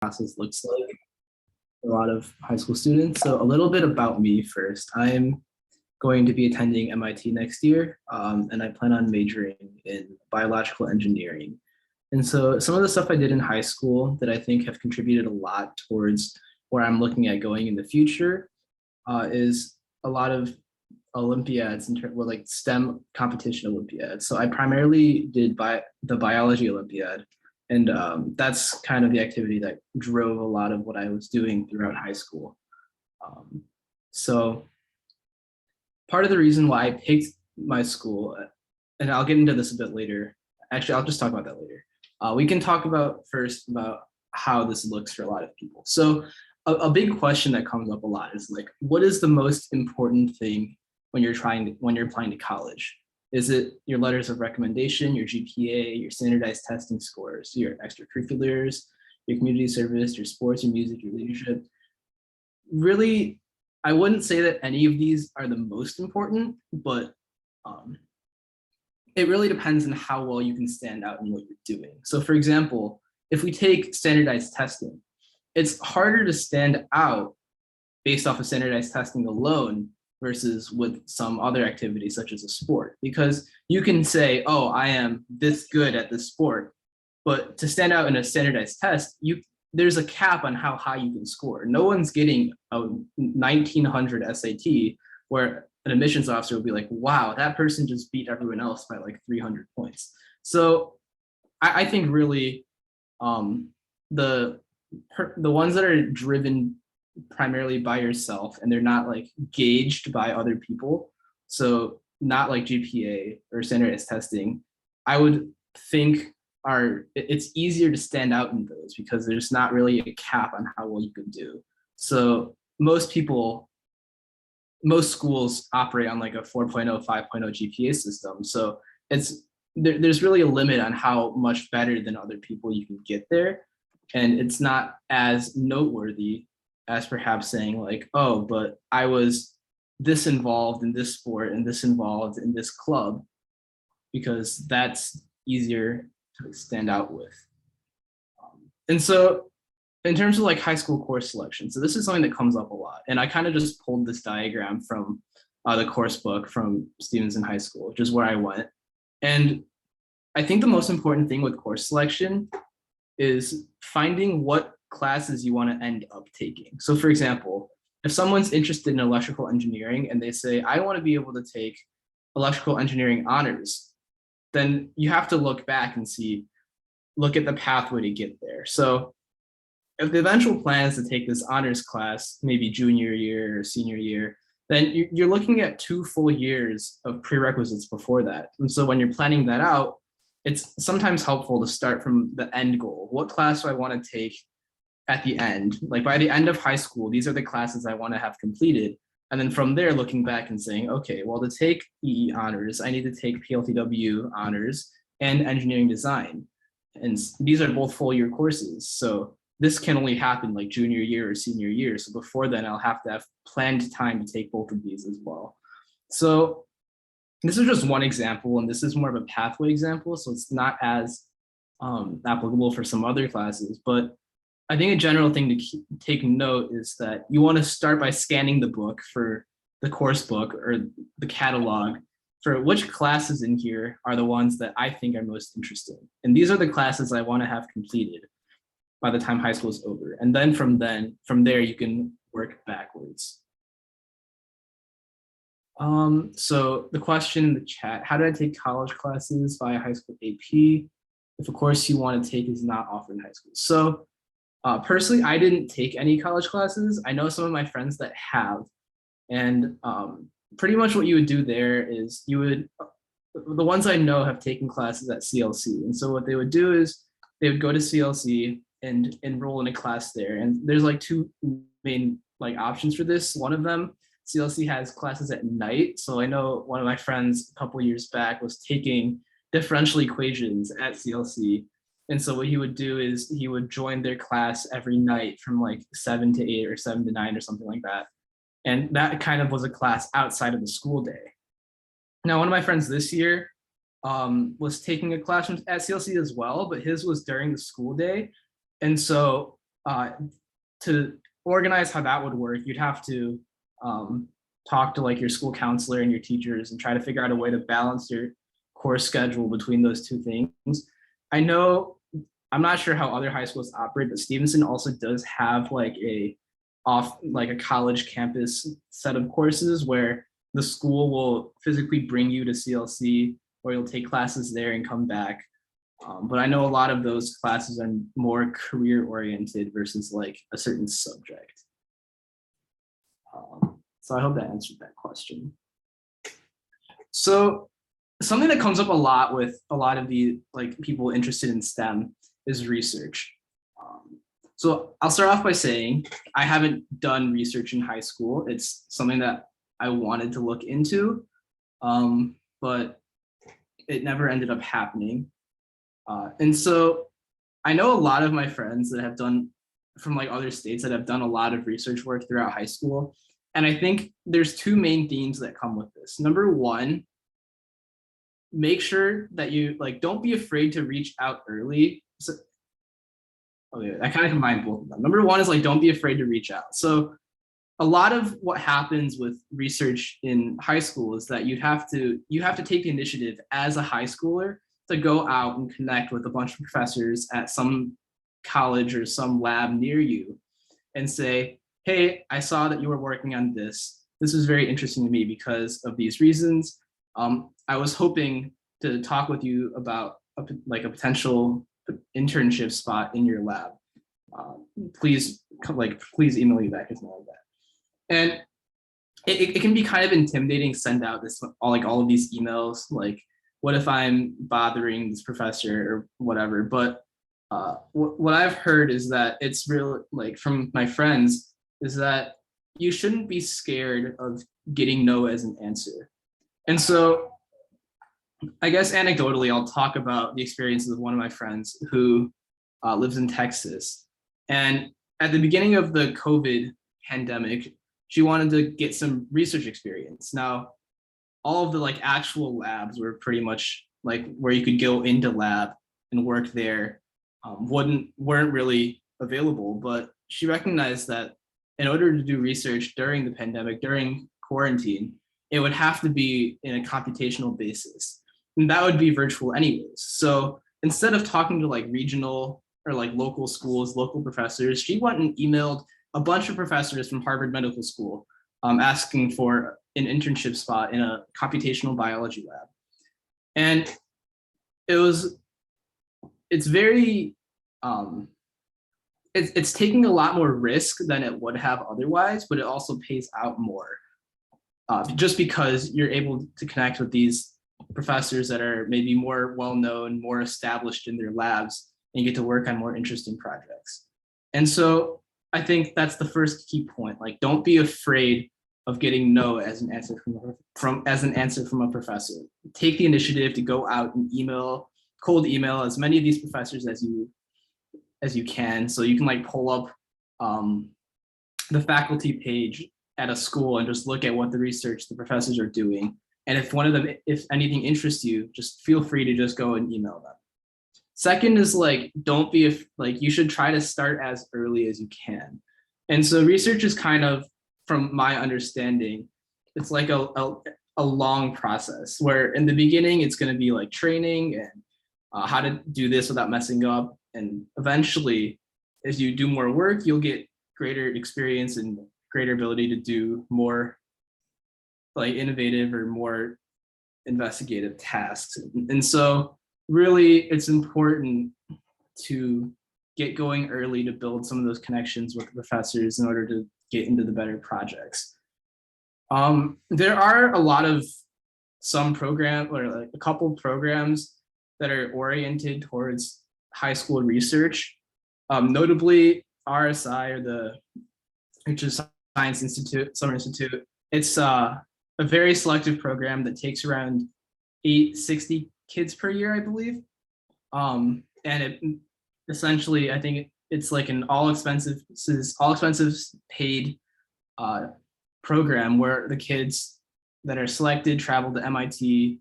classes looks like for a lot of high school students. So a little bit about me first. I'm going to be attending MIT next year, and I plan on majoring in biological engineering. And so some of the stuff I did in high school that I think have contributed a lot towards where I'm looking at going in the future is a lot of Olympiads in terms of like STEM competition Olympiads. So I primarily did the biology Olympiad, and that's kind of the activity that drove a lot of what I was doing throughout high school. So part of the reason why I picked my school, and I'll get into this a bit later. Actually, I'll just talk about that later. We can talk about first about how this looks for a lot of people. So a big question that comes up a lot is like, what is the most important thing when you're applying to college? Is it your letters of recommendation, your GPA, your standardized testing scores, your extracurriculars, your community service, your sports, your music, your leadership? Really, I wouldn't say that any of these are the most important, but it really depends on how well you can stand out in what you're doing. So for example, if we take standardized testing, it's harder to stand out based off of standardized testing alone versus with some other activities such as a sport, because you can say, oh, I am this good at this sport, but to stand out in a standardized test, there's a cap on how high you can score. No one's getting a 1900 SAT where an admissions officer will be like, wow, that person just beat everyone else by like 300 points. So I think really the ones that are driven primarily by yourself and they're not like gauged by other people, so not like GPA or standardized testing, I would think it's easier to stand out in those because there's not really a cap on how well you can do. So most schools operate on like a 4.0, 5.0 GPA system. So there's really a limit on how much better than other people you can get there. And it's not as noteworthy as perhaps saying like, oh, but I was this involved in this sport and this involved in this club, because that's easier to stand out with. And so in terms of like high school course selection, so this is something that comes up a lot. And I kind of just pulled this diagram from the course book from Stevenson High School, which is where I went. And I think the most important thing with course selection is finding what classes you want to end up taking. So for example, if someone's interested in electrical engineering and they say, I want to be able to take electrical engineering honors, then you have to look back and look at the pathway to get there. So if the eventual plan is to take this honors class, maybe junior year or senior year, then you're looking at 2 full years of prerequisites before that. And so when you're planning that out, it's sometimes helpful to start from the end goal. What class do I want to take at the end? Like by the end of high school, these are the classes I want to have completed. And then from there, looking back and saying, okay, well, to take EE honors, I need to take PLTW honors and engineering design. And these are both full year courses. So this can only happen like junior year or senior year. So before then, I'll have to have planned time to take both of these as well. So this is just one example, and this is more of a pathway example. So it's not as applicable for some other classes, but I think a general thing to take note is that you want to start by scanning the book for the course book or the catalog for which classes in here are the ones that I think are most interesting. And these are the classes I want to have completed by the time high school is over. And then from there, you can work backwards. So the question in the chat, how do I take college classes via high school AP if a course you want to take is not offered in high school? So personally, I didn't take any college classes. I know some of my friends that have, and pretty much what you would do there is the ones I know have taken classes at CLC. And so what they would do is they would go to CLC and enroll in a class there. And there's like 2 main like options for this. One of them, CLC has classes at night. So I know one of my friends a couple years back was taking differential equations at CLC. And so what he would do is he would join their class every night from like 7 to 8 or 7 to 9 or something like that. And that kind of was a class outside of the school day. Now, one of my friends this year was taking a class at CLC as well, but his was during the school day. And so uh, to organize how that would work, you'd have to talk to like your school counselor and your teachers and try to figure out a way to balance your course schedule between those two things. I know, I'm not sure how other high schools operate, but Stevenson also does have like a college campus set of courses where the school will physically bring you to CLC, or you'll take classes there and come back. But I know a lot of those classes are more career oriented versus like a certain subject. So I hope that answered that question. So something that comes up a lot with a lot of the like people interested in STEM is research. So I'll start off by saying I haven't done research in high school. It's something that I wanted to look into, but it never ended up happening. And so I know a lot of my friends that have done from like other states that have done a lot of research work throughout high school. And I think there's two main themes that come with this. Number one, make sure that you like, don't be afraid to reach out early. So, okay, I kind of combined both of them. Number one is like, don't be afraid to reach out. So a lot of what happens with research in high school is that you have to take the initiative as a high schooler to go out and connect with a bunch of professors at some college or some lab near you and say, hey, I saw that you were working on this. This is very interesting to me because of these reasons. I was hoping to talk with you about a potential internship spot in your lab. Please email me back and something like that. And it can be kind of intimidating to send out all of these emails, like, what if I'm bothering this professor or whatever? But what I've heard is that it's real, like from my friends, is that you shouldn't be scared of getting no as an answer. And so I guess anecdotally, I'll talk about the experiences of one of my friends who lives in Texas. And at the beginning of the COVID pandemic, she wanted to get some research experience. Now, all of the like actual labs were pretty much like where you could go into lab and work there weren't really available. But she recognized that in order to do research during the pandemic, during quarantine, it would have to be in a computational basis. And that would be virtual anyways. So instead of talking to like regional or like local schools, local professors, she went and emailed a bunch of professors from Harvard Medical School asking for an internship spot in a computational biology lab. And it's very, it's taking a lot more risk than it would have otherwise, but it also pays out more just because you're able to connect with these professors that are maybe more well-known, more established in their labs, and you get to work on more interesting projects. And so I think that's the first key point. Like, don't be afraid of getting no as an answer from a professor. Take the initiative to go out and cold email as many of these professors as you can, so you can like pull up the faculty page at a school and just look at what the research the professors are doing. And if anything interests you, just feel free to just go and email them. Second is like, you should try to start as early as you can. And so research is kind of, from my understanding, it's like a long process where in the beginning, it's going to be like training and how to do this without messing up. And eventually, as you do more work, you'll get greater experience and greater ability to do more like innovative or more investigative tasks. And so really, it's important to get going early to build some of those connections with professors in order to get into the better projects. There are some program or like a couple programs that are oriented towards high school research, notably RSI, or the Research Science Institute, Summer Institute. It's a very selective program that takes around 860 kids per year, I believe. And it essentially, I think it's like an all expenses paid program where the kids that are selected travel to MIT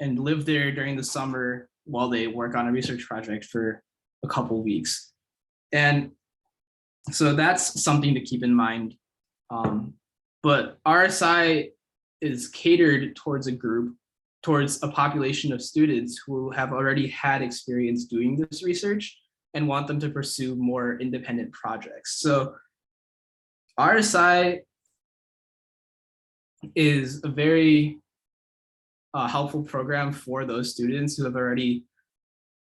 and live there during the summer while they work on a research project for a couple weeks. And So that's something to keep in mind. But RSI is catered towards a population of students who have already had experience doing this research and want them to pursue more independent projects. So RSI is a very helpful program for those students who have already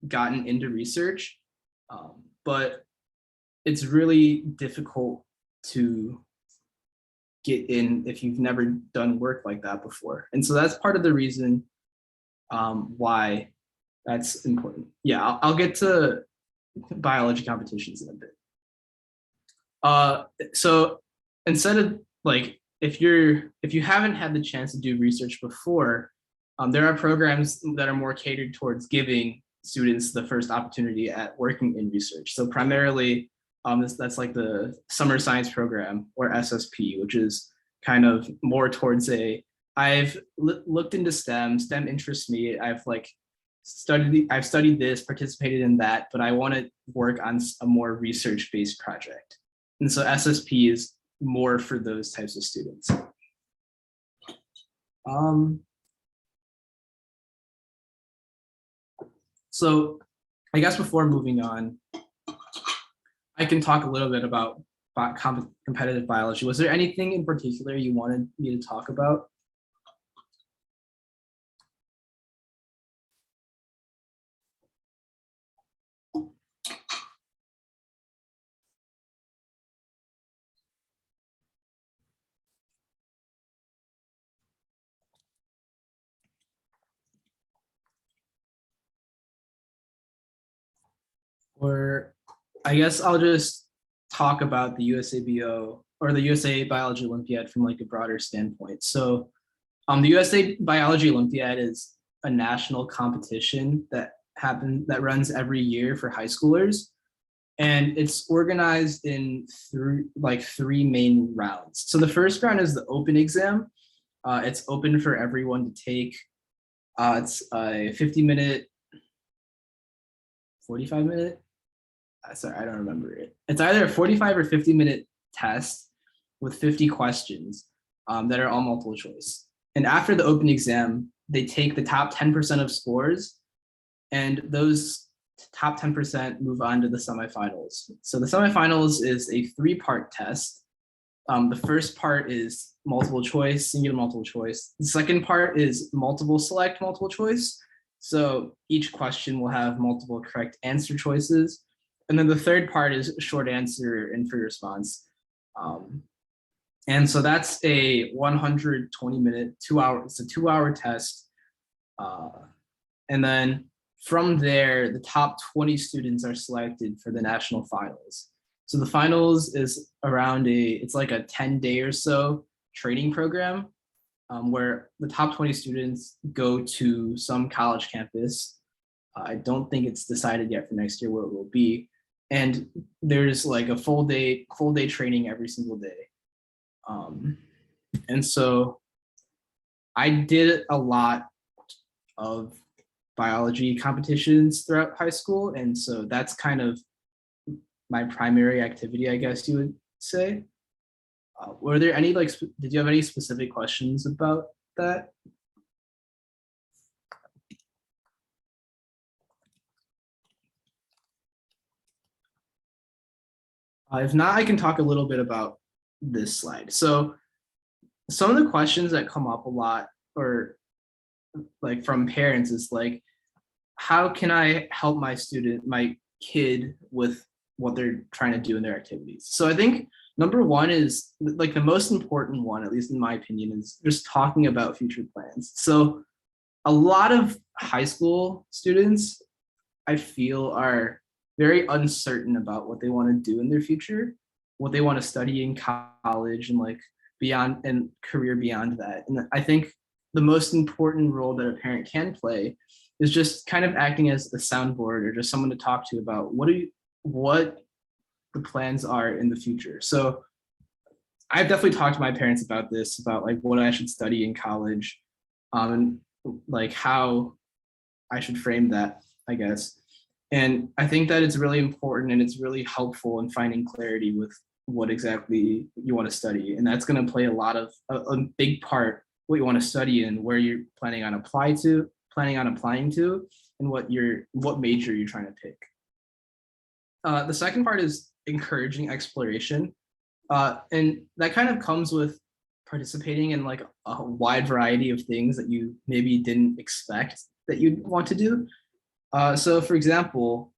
gotten into research, but it's really difficult to get in if you've never done work like that before. And so that's part of the reason why that's important. Yeah, I'll get to biology competitions in a bit. So instead of like, if you haven't had the chance to do research before, there are programs that are more catered towards giving students the first opportunity at working in research. So primarily, that's like the summer science program, or SSP, which is kind of more towards I've looked into STEM. STEM interests me. I've studied this, participated in that, but I want to work on a more research-based project. And so SSP is more for those types of students. So I guess before moving on, I can talk a little bit about competitive biology. Was there anything in particular you wanted me to talk about? Or I guess I'll just talk about the USABO, or the USA Biology Olympiad, from like a broader standpoint. So the USA Biology Olympiad is a national competition that runs every year for high schoolers. And it's organized in three main rounds. So the first round is the open exam. It's open for everyone to take. It's a 50-minute, 45-minute. Sorry, I don't remember it. It's either a 45 or 50-minute test with 50 questions that are all multiple choice. And after the open exam, they take the top 10% of scores, and those top 10% move on to the semifinals. So the semifinals is a 3-part test. The first part is multiple choice, singular multiple choice. The second part is multiple select multiple choice. So each question will have multiple correct answer choices. And then the third part is short answer and free response. And so that's a 120-minute, 2-hour, it's a 2-hour test. And then from there, the top 20 students are selected for the national finals. So the finals is it's like a 10-day or so training program where the top 20 students go to some college campus. I don't think it's decided yet for next year where it will be. And there's like a full day training every single day. And so I did a lot of biology competitions throughout high school. And so that's kind of my primary activity, I guess you would say. Were there any, did you have any specific questions about that? If not, I can talk a little bit about this slide. So some of the questions that come up a lot, or like from parents, is like, how can I help my kid with what they're trying to do in their activities? So I think number one is like the most important one, at least in my opinion, is just talking about future plans. So a lot of high school students, I feel, are very uncertain about what they want to do in their future, what they want to study in college, and like beyond, and career beyond that. And I think the most important role that a parent can play is just kind of acting as a soundboard, or just someone to talk to about what the plans are in the future. So I've definitely talked to my parents about this, about like what I should study in college, and like how I should frame that, I guess. And I think that it's really important and it's really helpful in finding clarity with what exactly you want to study. And that's going to play a big part what you want to study and where you're planning on applying to, and what major you're trying to pick. The second part is encouraging exploration. And that kind of comes with participating in like a wide variety of things that you maybe didn't expect that you'd want to do. So for example,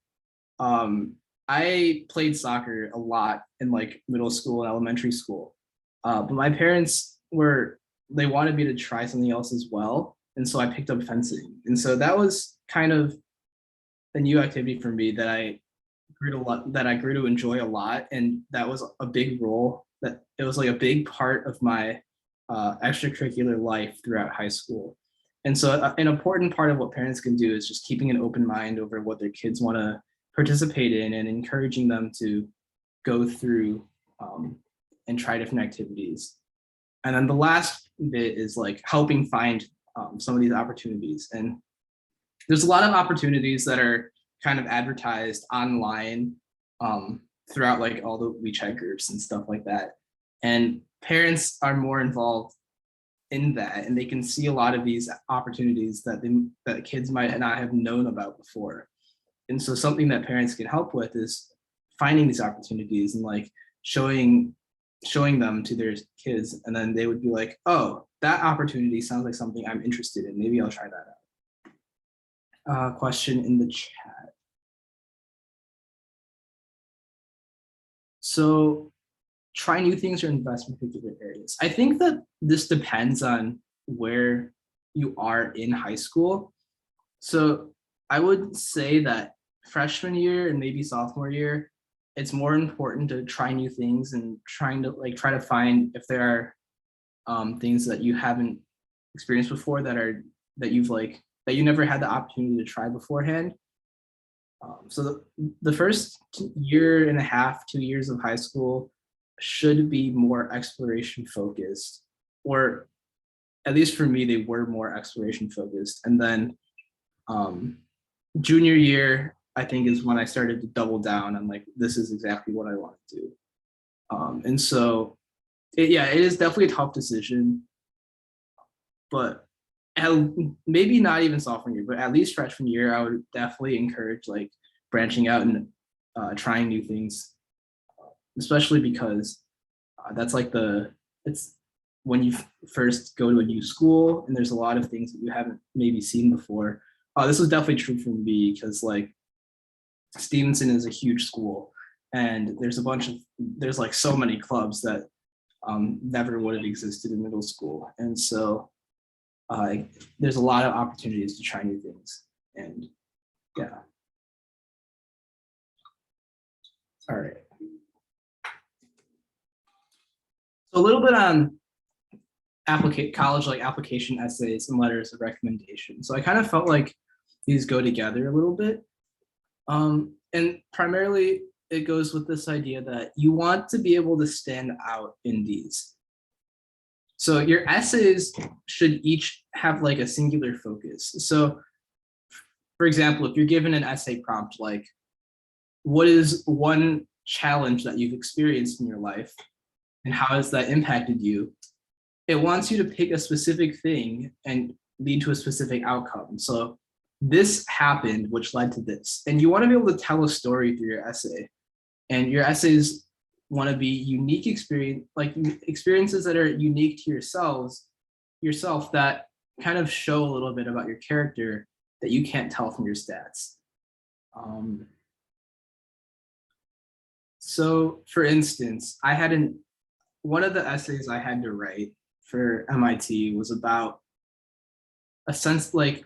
I played soccer a lot in like middle school and elementary school. But my parents they wanted me to try something else as well. And so I picked up fencing. And so that was kind of a new activity for me that I grew to enjoy a lot. And that was a big role that it was like a big part of my extracurricular life throughout high school. And so an important part of what parents can do is just keeping an open mind over what their kids want to participate in and encouraging them to go through and try different activities. And then the last bit is like helping find some of these opportunities. And there's a lot of opportunities that are kind of advertised online throughout like all the WeChat groups and stuff like that. And parents are more involved in that, and they can see a lot of these opportunities that kids might not have known about before. And so something that parents can help with is finding these opportunities and like showing them to their kids, and then they would be like, oh, that opportunity sounds like something I'm interested in. Maybe I'll try that out. Question in the chat. So try new things or invest in particular areas. I think that this depends on where you are in high school. So I would say that freshman year and maybe sophomore year, it's more important to try new things and try to find if there are things that you haven't experienced before that you never had the opportunity to try beforehand. So the first year and a half, 2 years of high school should be more exploration focused, or at least for me, they were more exploration focused. And then junior year, I think, is when I started to double down on like, this is exactly what I want to do. And so, it is definitely a tough decision, but maybe not even sophomore year, but at least freshman year, I would definitely encourage like branching out and trying new things, especially because that's like it's when you first go to a new school and there's a lot of things that you haven't maybe seen before. This was definitely true for me because like Stevenson is a huge school and there's like so many clubs that never would have existed in middle school. And so there's a lot of opportunities to try new things. And yeah. All right. So a little bit on college like application essays and letters of recommendation. So I kind of felt like these go together a little bit. And primarily it goes with this idea that you want to be able to stand out in these. So your essays should each have like a singular focus. So for example, if you're given an essay prompt, like what is one challenge that you've experienced in your life and how has that impacted you? It wants you to pick a specific thing and lead to a specific outcome. So this happened, which led to this. And you want to be able to tell a story through your essay. And your essays want to be unique experiences that are unique to yourself that kind of show a little bit about your character that you can't tell from your stats. So for instance, one of the essays I had to write for MIT was about a sense like,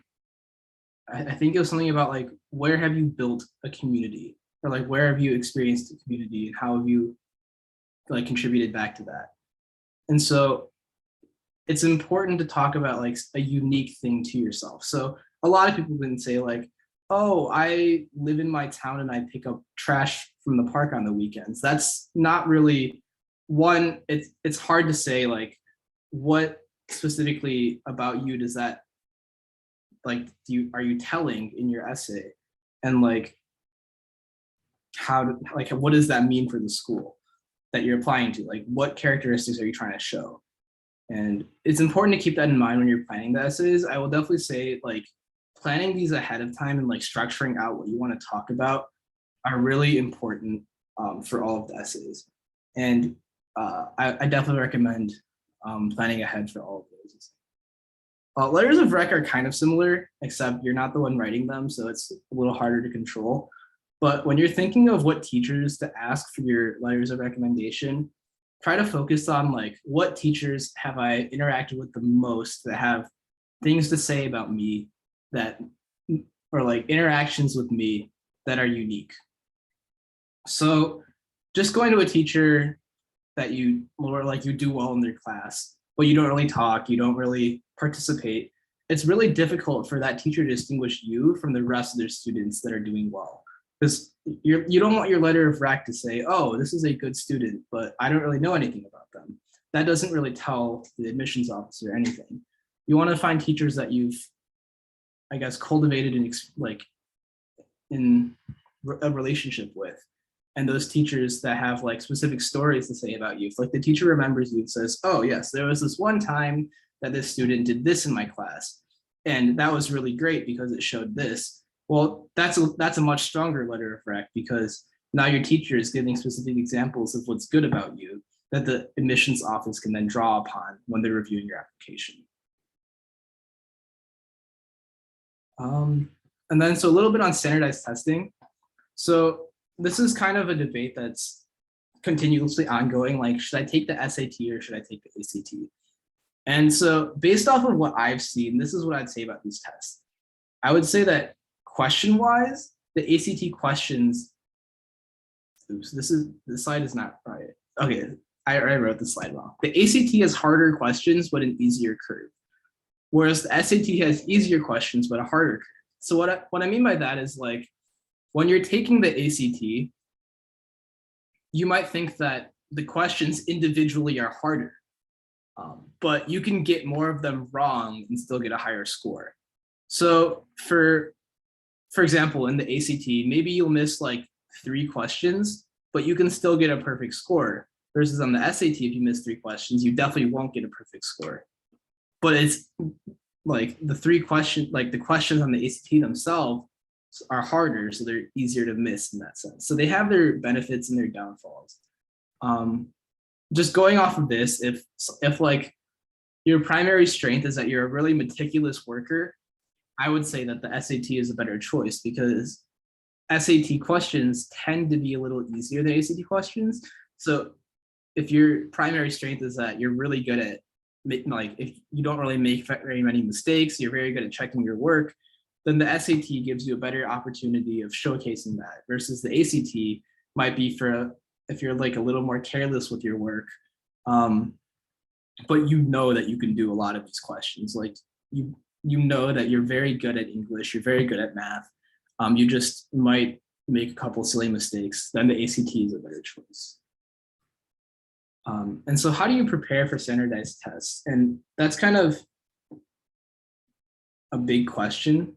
I think it was something about like, where have you built a community, or like, where have you experienced a community and how have you like contributed back to that? And so it's important to talk about like a unique thing to yourself. So a lot of people can say like, oh, I live in my town and I pick up trash from the park on the weekends. That's not really one. It's hard to say like, what specifically about you does that like, are you telling in your essay? And like, what does that mean for the school that you're applying to? Like, what characteristics are you trying to show? And it's important to keep that in mind when you're planning the essays. I will definitely say, like, planning these ahead of time and like structuring out what you want to talk about are really important for all of the essays. And I definitely recommend planning ahead for all of those. Letters of rec are kind of similar, except you're not the one writing them, so it's a little harder to control. But when you're thinking of what teachers to ask for your letters of recommendation, try to focus on like, what teachers have I interacted with the most that have things to say about me that, or like interactions with me that are unique. So just going to a teacher that you, or like you do well in their class, but you don't really talk, you don't really participate, it's really difficult for that teacher to distinguish you from the rest of their students that are doing well. Because you don't want your letter of rec to say, oh, this is a good student, but I don't really know anything about them. That doesn't really tell the admissions officer anything. You want to find teachers that you've, I guess, cultivated in a relationship with. And those teachers that have like specific stories to say about you. If like the teacher remembers you and says, oh yes, there was this one time that this student did this in my class, and that was really great because it showed this. Well, that's a much stronger letter of rec, because now your teacher is giving specific examples of what's good about you that the admissions office can then draw upon when they're reviewing your application. And then so a little bit on standardized testing. So this is kind of a debate that's continuously ongoing. Like, should I take the SAT or should I take the ACT? And so based off of what I've seen, this is what I'd say about these tests. I would say that question-wise, the ACT questions, oops, this slide is not right. Okay, I wrote the slide wrong. The ACT has harder questions, but an easier curve. Whereas the SAT has easier questions, but a harder curve. So what I mean by that is, like, when you're taking the ACT, you might think that the questions individually are harder, but you can get more of them wrong and still get a higher score. So for example, in the ACT, maybe you'll miss like 3 questions, but you can still get a perfect score. Versus on the SAT, if you miss 3 questions, you definitely won't get a perfect score. But it's like the questions on the ACT themselves are harder, so they're easier to miss in that sense. So they have their benefits and their downfalls. Just going off of this, if like your primary strength is that you're a really meticulous worker, I would say that the SAT is a better choice, because SAT questions tend to be a little easier than ACT questions. So if your primary strength is that you're really good at, like, if you don't really make very many mistakes, you're very good at checking your work, then the SAT gives you a better opportunity of showcasing that, versus the ACT might be for if you're like a little more careless with your work, but you know that you can do a lot of these questions. Like you know that you're very good at English, you're very good at math. You just might make a couple silly mistakes, then the ACT is a better choice. And so how do you prepare for standardized tests? And that's kind of a big question.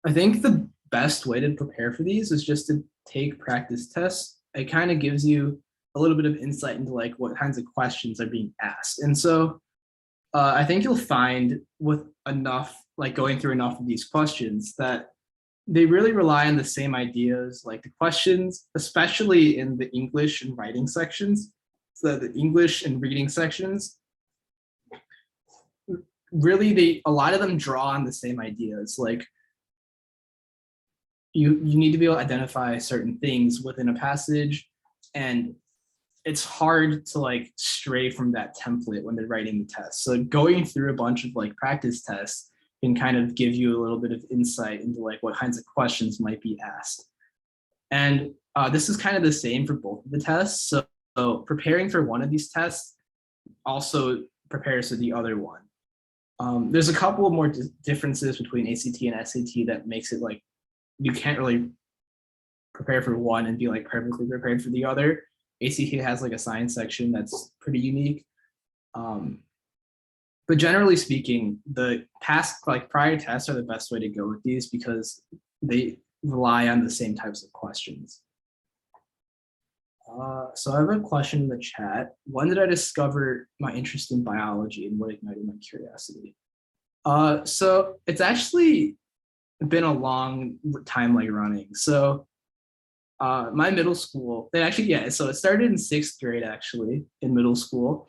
I think the best way to prepare for these is just to take practice tests. It kind of gives you a little bit of insight into like what kinds of questions are being asked. And so I think you'll find with enough, like going through enough of these questions, that they really rely on the same ideas, like the questions, especially in the English and writing sections. So the English and reading sections, really a lot of them draw on the same ideas. Like you need to be able to identify certain things within a passage, and it's hard to like stray from that template when they're writing the test. So going through a bunch of like practice tests can kind of give you a little bit of insight into like what kinds of questions might be asked. And this is kind of the same for both of the tests. So preparing for one of these tests also prepares for the other one. There's a couple of more differences between ACT and SAT that makes it like you can't really prepare for one and be like perfectly prepared for the other. ACT has like a science section that's pretty unique. But generally speaking, the past, like prior tests are the best way to go with these, because they rely on the same types of questions. So I have a question in the chat. When did I discover my interest in biology and what ignited my curiosity? So it's actually been a long time like running. So my middle school, so it started in 6th grade actually in middle school.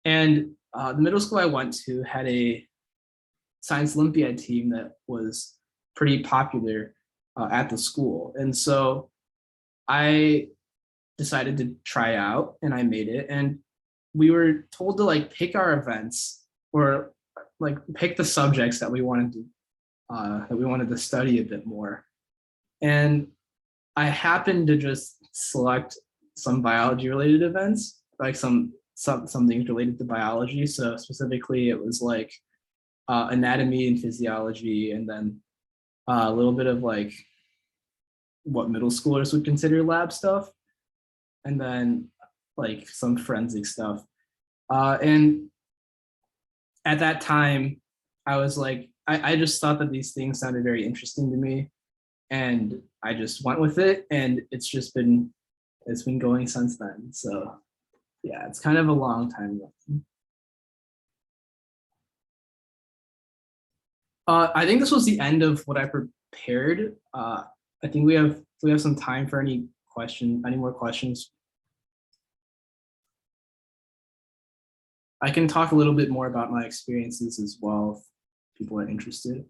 And the middle school I went to had a science Olympiad team that was pretty popular at the school. And so I decided to try out and I made it. And we were told to like pick our events or like pick the subjects that we wanted to study a bit more. And I happened to just select some biology related events, like some things related to biology. So specifically it was like anatomy and physiology, and then a little bit of like what middle schoolers would consider lab stuff, and then like some forensic stuff. And at that time, I was like, I just thought that these things sounded very interesting to me, and I just went with it, and it's been going since then. So yeah, it's kind of a long time. I think this was the end of what I prepared. I think we have some time for any more questions. I can talk a little bit more about my experiences as well if people are interested.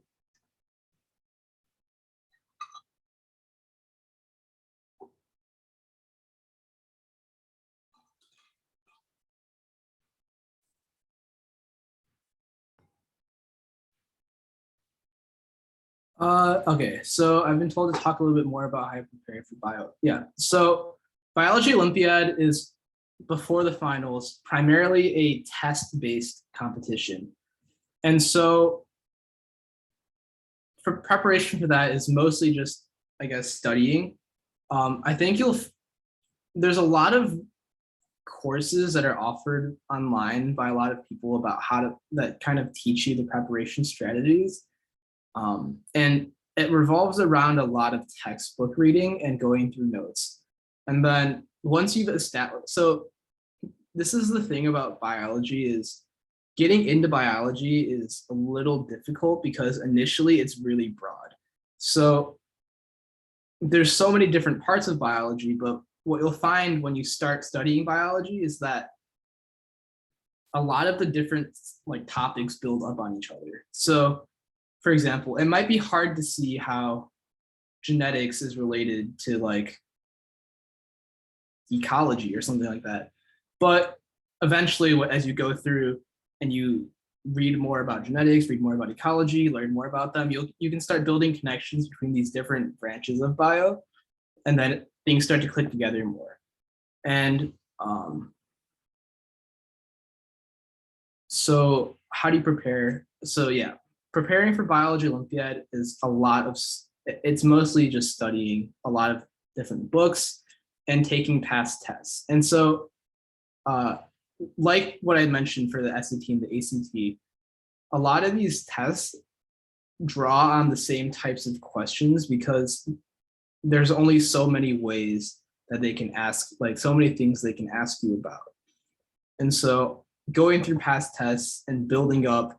Okay, so I've been told to talk a little bit more about how I prepare for bio. Yeah, so Biology Olympiad is before the finals, primarily a test-based competition. And so for preparation for that is mostly just, I guess, studying. I think there's a lot of courses that are offered online by a lot of people about that kind of teach you the preparation strategies. And it revolves around a lot of textbook reading and going through notes. And then once you've established, so this is the thing about biology is getting into biology is a little difficult because initially it's really broad. So there's so many different parts of biology, but what you'll find when you start studying biology is that a lot of the different like topics build up on each other. So for example, it might be hard to see how genetics is related to like ecology or something like that. But eventually, as you go through and you read more about genetics, read more about ecology, learn more about them, you can start building connections between these different branches of bio, and then things start to click together more. And so how do you prepare? So yeah, preparing for Biology Olympiad is it's mostly just studying a lot of different books and taking past tests. And so like what I mentioned for the SAT and the ACT, a lot of these tests draw on the same types of questions because there's only so many ways that they can ask, like so many things they can ask you about. And so going through past tests and building up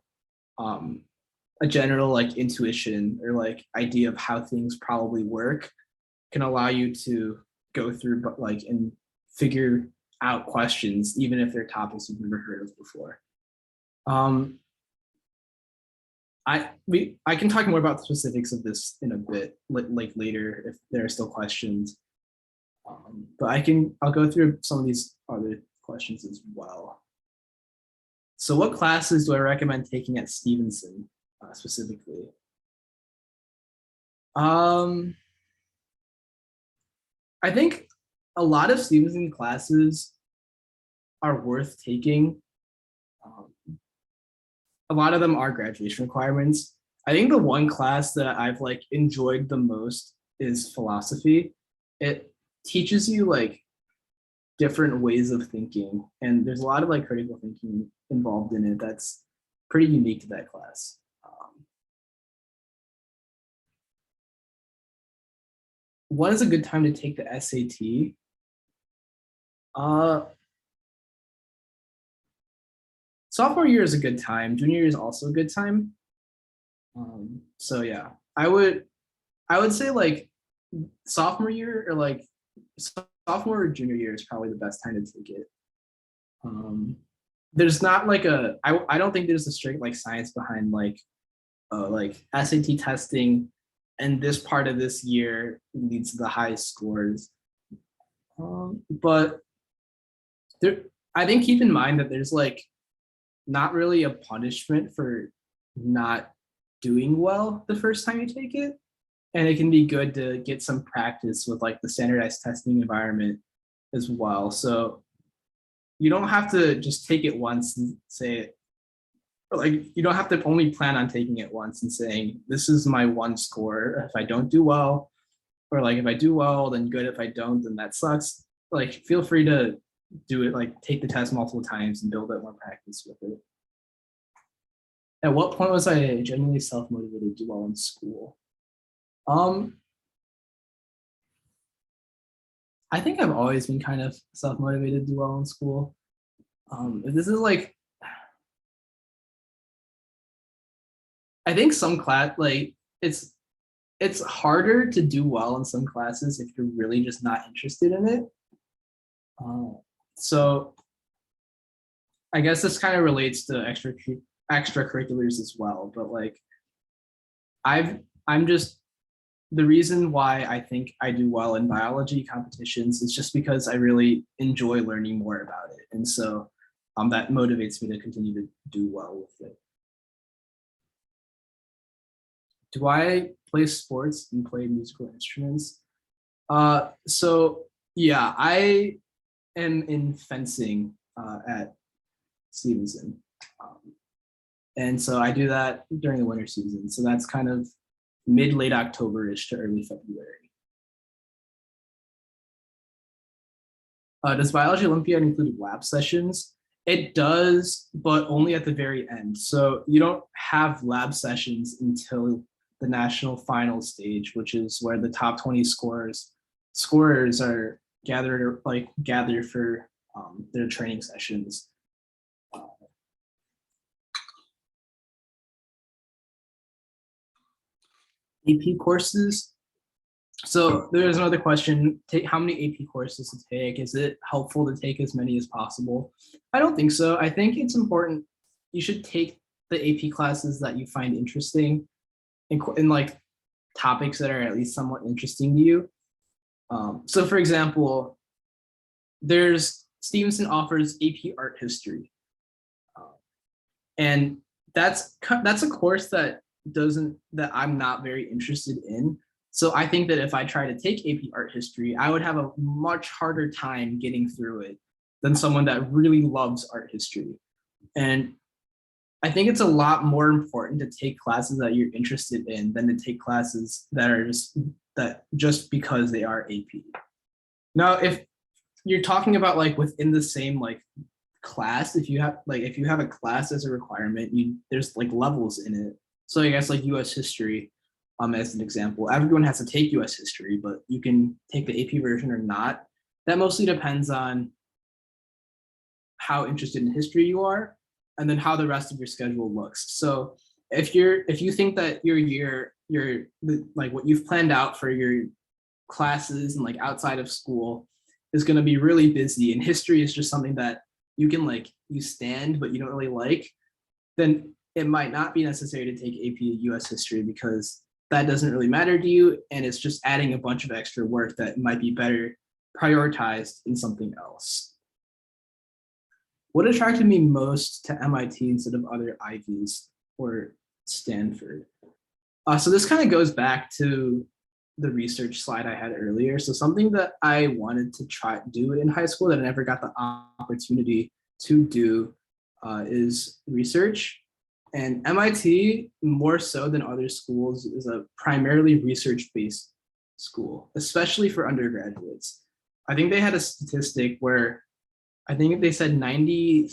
a general like intuition or like idea of how things probably work can allow you to go through like and figure out questions, even if they're topics you've never heard of before. I can talk more about the specifics of this in a bit, like later if there are still questions. But I'll go through some of these other questions as well. So what classes do I recommend taking at Stevenson specifically? I think a lot of Stevenson classes are worth taking. A lot of them are graduation requirements. I think the one class that I've like enjoyed the most is philosophy. It teaches you like different ways of thinking, and there's a lot of like critical thinking involved in it that's pretty unique to that class. When is a good time to take the SAT? Uh, Sophomore year is a good time. Junior year is also a good time. So yeah, I would say like sophomore year or like sophomore or junior year is probably the best time to take it. Um, there's not like I don't think there's a strict like science behind like SAT testing and this part of this year leads to the highest scores. But there, I think keep in mind that there's like not really a punishment for not doing well the first time you take it. And it can be good to get some practice with like the standardized testing environment as well. So you don't have to just take it once and say it, or like you don't have to only plan on taking it once and saying, this is my one score. If I don't do well, or like if I do well, then good. If I don't, then that sucks. Like feel free to do it, like take the test multiple times and build up more practice with it. At what point was I genuinely self-motivated to do well in school? Um, I think I've always been kind of self-motivated to do well in school. If this is like, I think some class like it's harder to do well in some classes if you're really just not interested in it. Uh, so I guess this kind of relates to extracurriculars as well. But like I'm just the reason why I think I do well in biology competitions is just because I really enjoy learning more about it. And so that motivates me to continue to do well with it. Do I play sports and play musical instruments? So yeah, I am in fencing at Stevenson. Um, and so I do that during the winter season. So that's kind of mid-late October-ish to early February. Does Biology Olympiad include lab sessions? It does, but only at the very end. So you don't have lab sessions until the national final stage, which is where the top 20 scorers are gathered for their training sessions. AP courses. So there's another question. How many AP courses to take? Is it helpful to take as many as possible? I don't think so. I think it's important. You should take the AP classes that you find interesting in like topics that are at least somewhat interesting to you. So for example, there's Stevenson offers AP art history. And that's a course that I'm not very interested in. So I think that if I try to take AP art history, I would have a much harder time getting through it than someone that really loves art history. And I think it's a lot more important to take classes that you're interested in than to take classes that are just because they are AP. Now, if you're talking about like within the same like class, if you have a class as a requirement, there's like levels in it. So I guess like US history, as an example, everyone has to take US history, but you can take the AP version or not. That mostly depends on how interested in history you are, and then how the rest of your schedule looks. So if you think that your like what you've planned out for your classes and like outside of school is going to be really busy, and history is just something that you can like you stand but you don't really like, then it might not be necessary to take AP US history because that doesn't really matter to you, and it's just adding a bunch of extra work that might be better prioritized in something else. What attracted me most to MIT instead of other Ivies or Stanford? So this kind of goes back to the research slide I had earlier. So something that I wanted to try do in high school that I never got the opportunity to do is research. And MIT, more so than other schools, is a primarily research-based school, especially for undergraduates. I think they had a statistic where I think they said 97%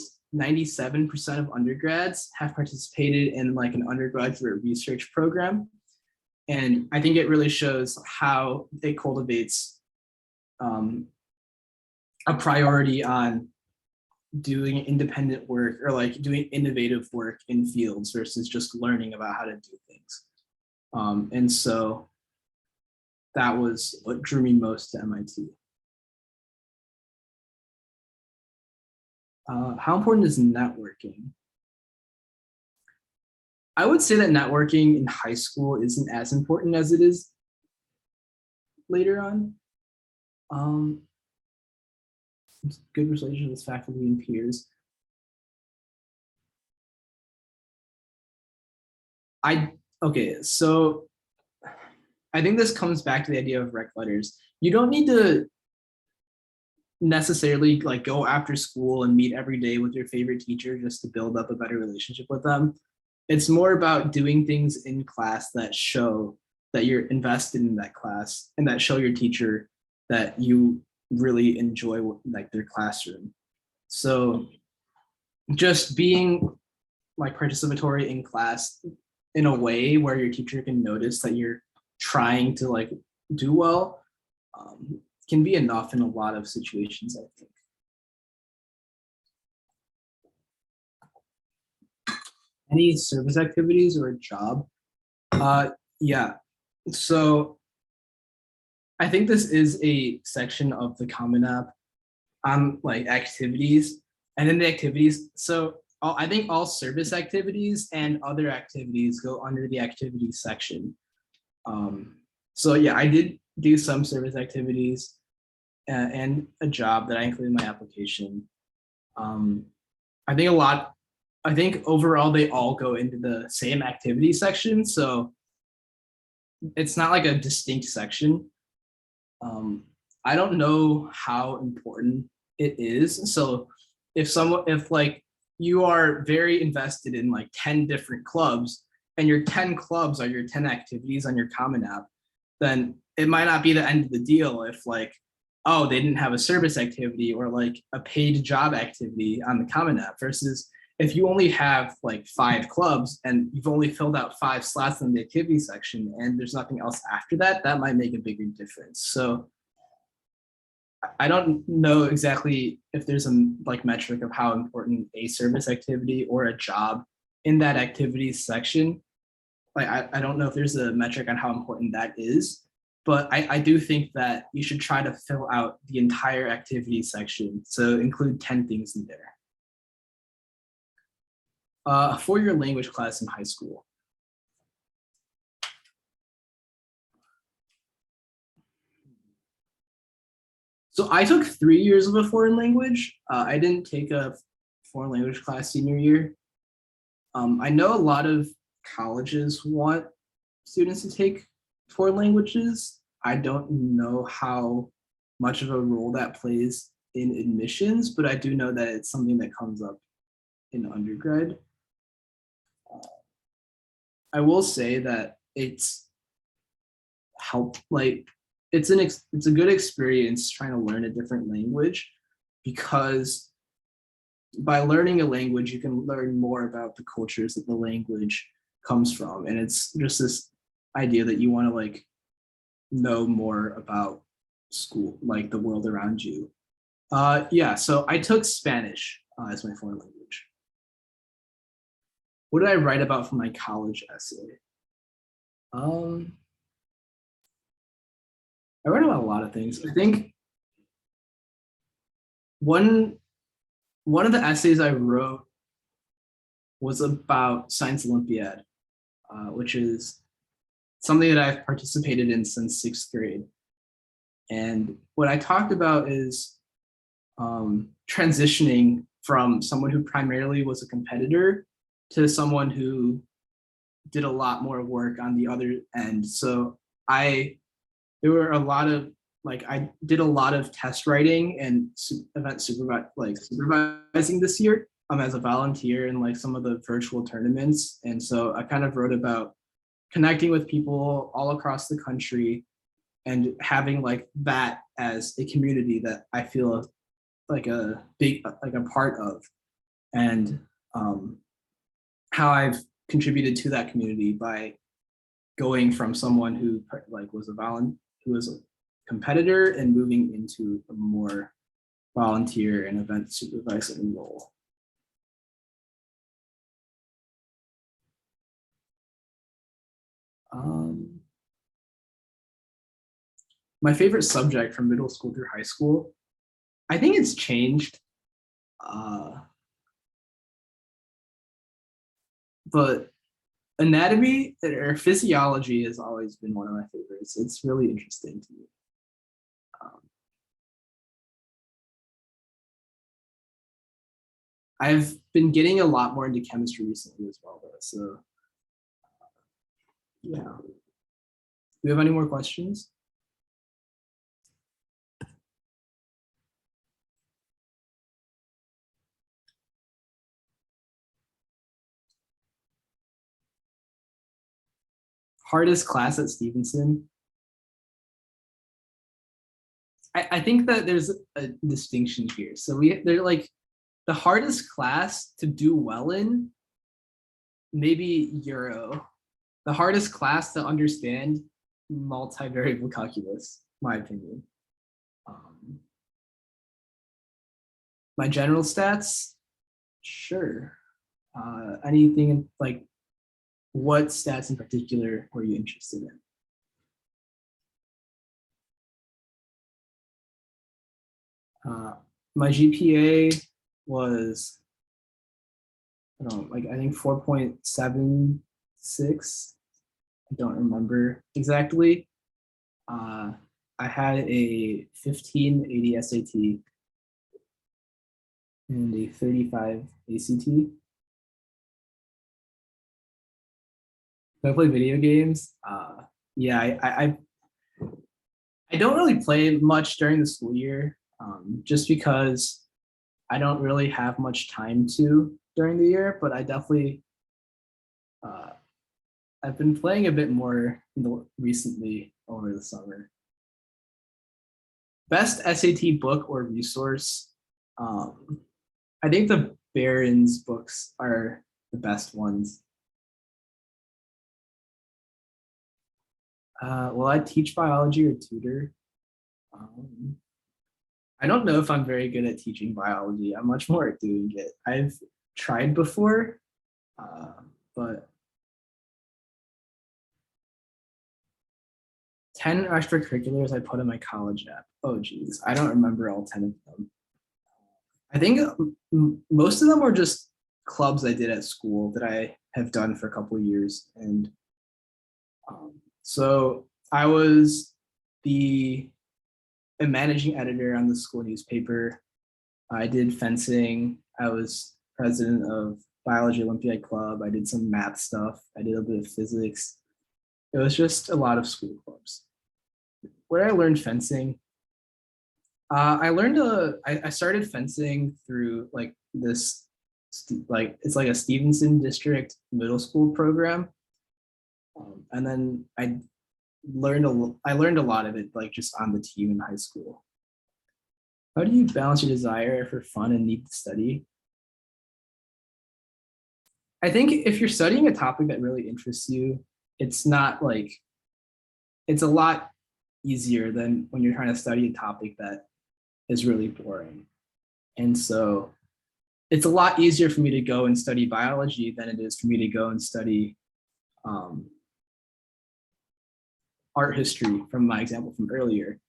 of undergrads have participated in like an undergraduate research program. And I think it really shows how it cultivates a priority on doing independent work or like doing innovative work in fields versus just learning about how to do things. And so that was what drew me most to MIT. How important is networking? I would say that networking in high school isn't as important as it is later on. Good relationship with faculty and peers. Okay, so I think this comes back to the idea of rec letters. You don't need to necessarily like go after school and meet every day with your favorite teacher just to build up a better relationship with them. It's more about doing things in class that show that you're invested in that class and that show your teacher that you really enjoy like their classroom. So just being like participatory in class in a way where your teacher can notice that you're trying to like do well can be enough in a lot of situations, I think. Any service activities or a job? Yeah, so I think this is a section of the Common App on like activities, and in the activities, so I think all service activities and other activities go under the activities section. So yeah, I did do some service activities and a job that I included in my application. I think I think overall they all go into the same activity section, so it's not like a distinct section. I don't know how important it is. So if like you are very invested in like 10 different clubs and your 10 clubs are your 10 activities on your Common App, then it might not be the end of the deal if like, oh, they didn't have a service activity or like a paid job activity on the Common App versus if you only have like 5 clubs and you've only filled out 5 slots in the activity section and there's nothing else after that, that might make a bigger difference. So I don't know exactly if there's a like metric of how important a service activity or a job in that activities section. Like I don't know if there's a metric on how important that is, but I do think that you should try to fill out the entire activity section. So include 10 things in there. For your language class in high school. So I took 3 years of a foreign language. I didn't take a foreign language class senior year. I know a lot of colleges want students to take foreign languages. I don't know how much of a role that plays in admissions, but I do know that it's something that comes up in undergrad. I will say that it's helped, like it's a good experience trying to learn a different language because by learning a language, you can learn more about the cultures that the language comes from. And it's just this idea that you want to like know more about school, like the world around you. Yeah, so I took Spanish as my foreign language. What did I write about for my college essay? I wrote about a lot of things. I think one one of the essays I wrote was about Science Olympiad, which is something that I've participated in since 6th grade. And what I talked about is transitioning from someone who primarily was a competitor to someone who did a lot more work on the other end. So there were a lot of I did a lot of test writing and event supervising this year as a volunteer in like some of the virtual tournaments. And so I kind of wrote about connecting with people all across the country and having like that as a community that I feel like a part of, and how I've contributed to that community by going from someone who like was who was a competitor and moving into a more volunteer and event supervising role. My favorite subject from middle school through high school, I think it's changed. But anatomy or physiology has always been one of my favorites. It's really interesting to me. I've been getting a lot more into chemistry recently as well, though. So, yeah. Do you have any more questions? Hardest class at Stevenson? I think that there's a distinction here. So they're like the hardest class to do well in, maybe Euro. The hardest class to understand, multivariable calculus, my opinion. My general stats, sure. Anything like, what stats in particular were you interested in? My GPA was, I don't know, like I think 4.76. I don't remember exactly. I had a 1580 SAT and a 35 ACT. Do I play video games? Yeah, I don't really play much during the school year, just because I don't really have much time to during the year, but I definitely, I've been playing a bit more recently over the summer. Best SAT book or resource? I think the Barron's books are the best ones. Will I teach biology or tutor? I don't know if I'm very good at teaching biology. I'm much more at doing it. I've tried before, but 10 extracurriculars I put in my college app. Oh geez, I don't remember all 10 of them. I think most of them were just clubs I did at school that I have done for a couple of years. And so I was a managing editor on the school newspaper. I did fencing. I was president of Biology Olympiad Club. I did some math stuff. I did a bit of physics. It was just a lot of school clubs. Where I learned fencing, I started fencing through like this, like it's like a Stevenson district middle school program. And then I learned a lot of it like just on the team in high school. How do you balance your desire for fun and need to study? I think if you're studying a topic that really interests you, it's not like, it's a lot easier than when you're trying to study a topic that is really boring. And so it's a lot easier for me to go and study biology than it is for me to go and study art history from my example from earlier.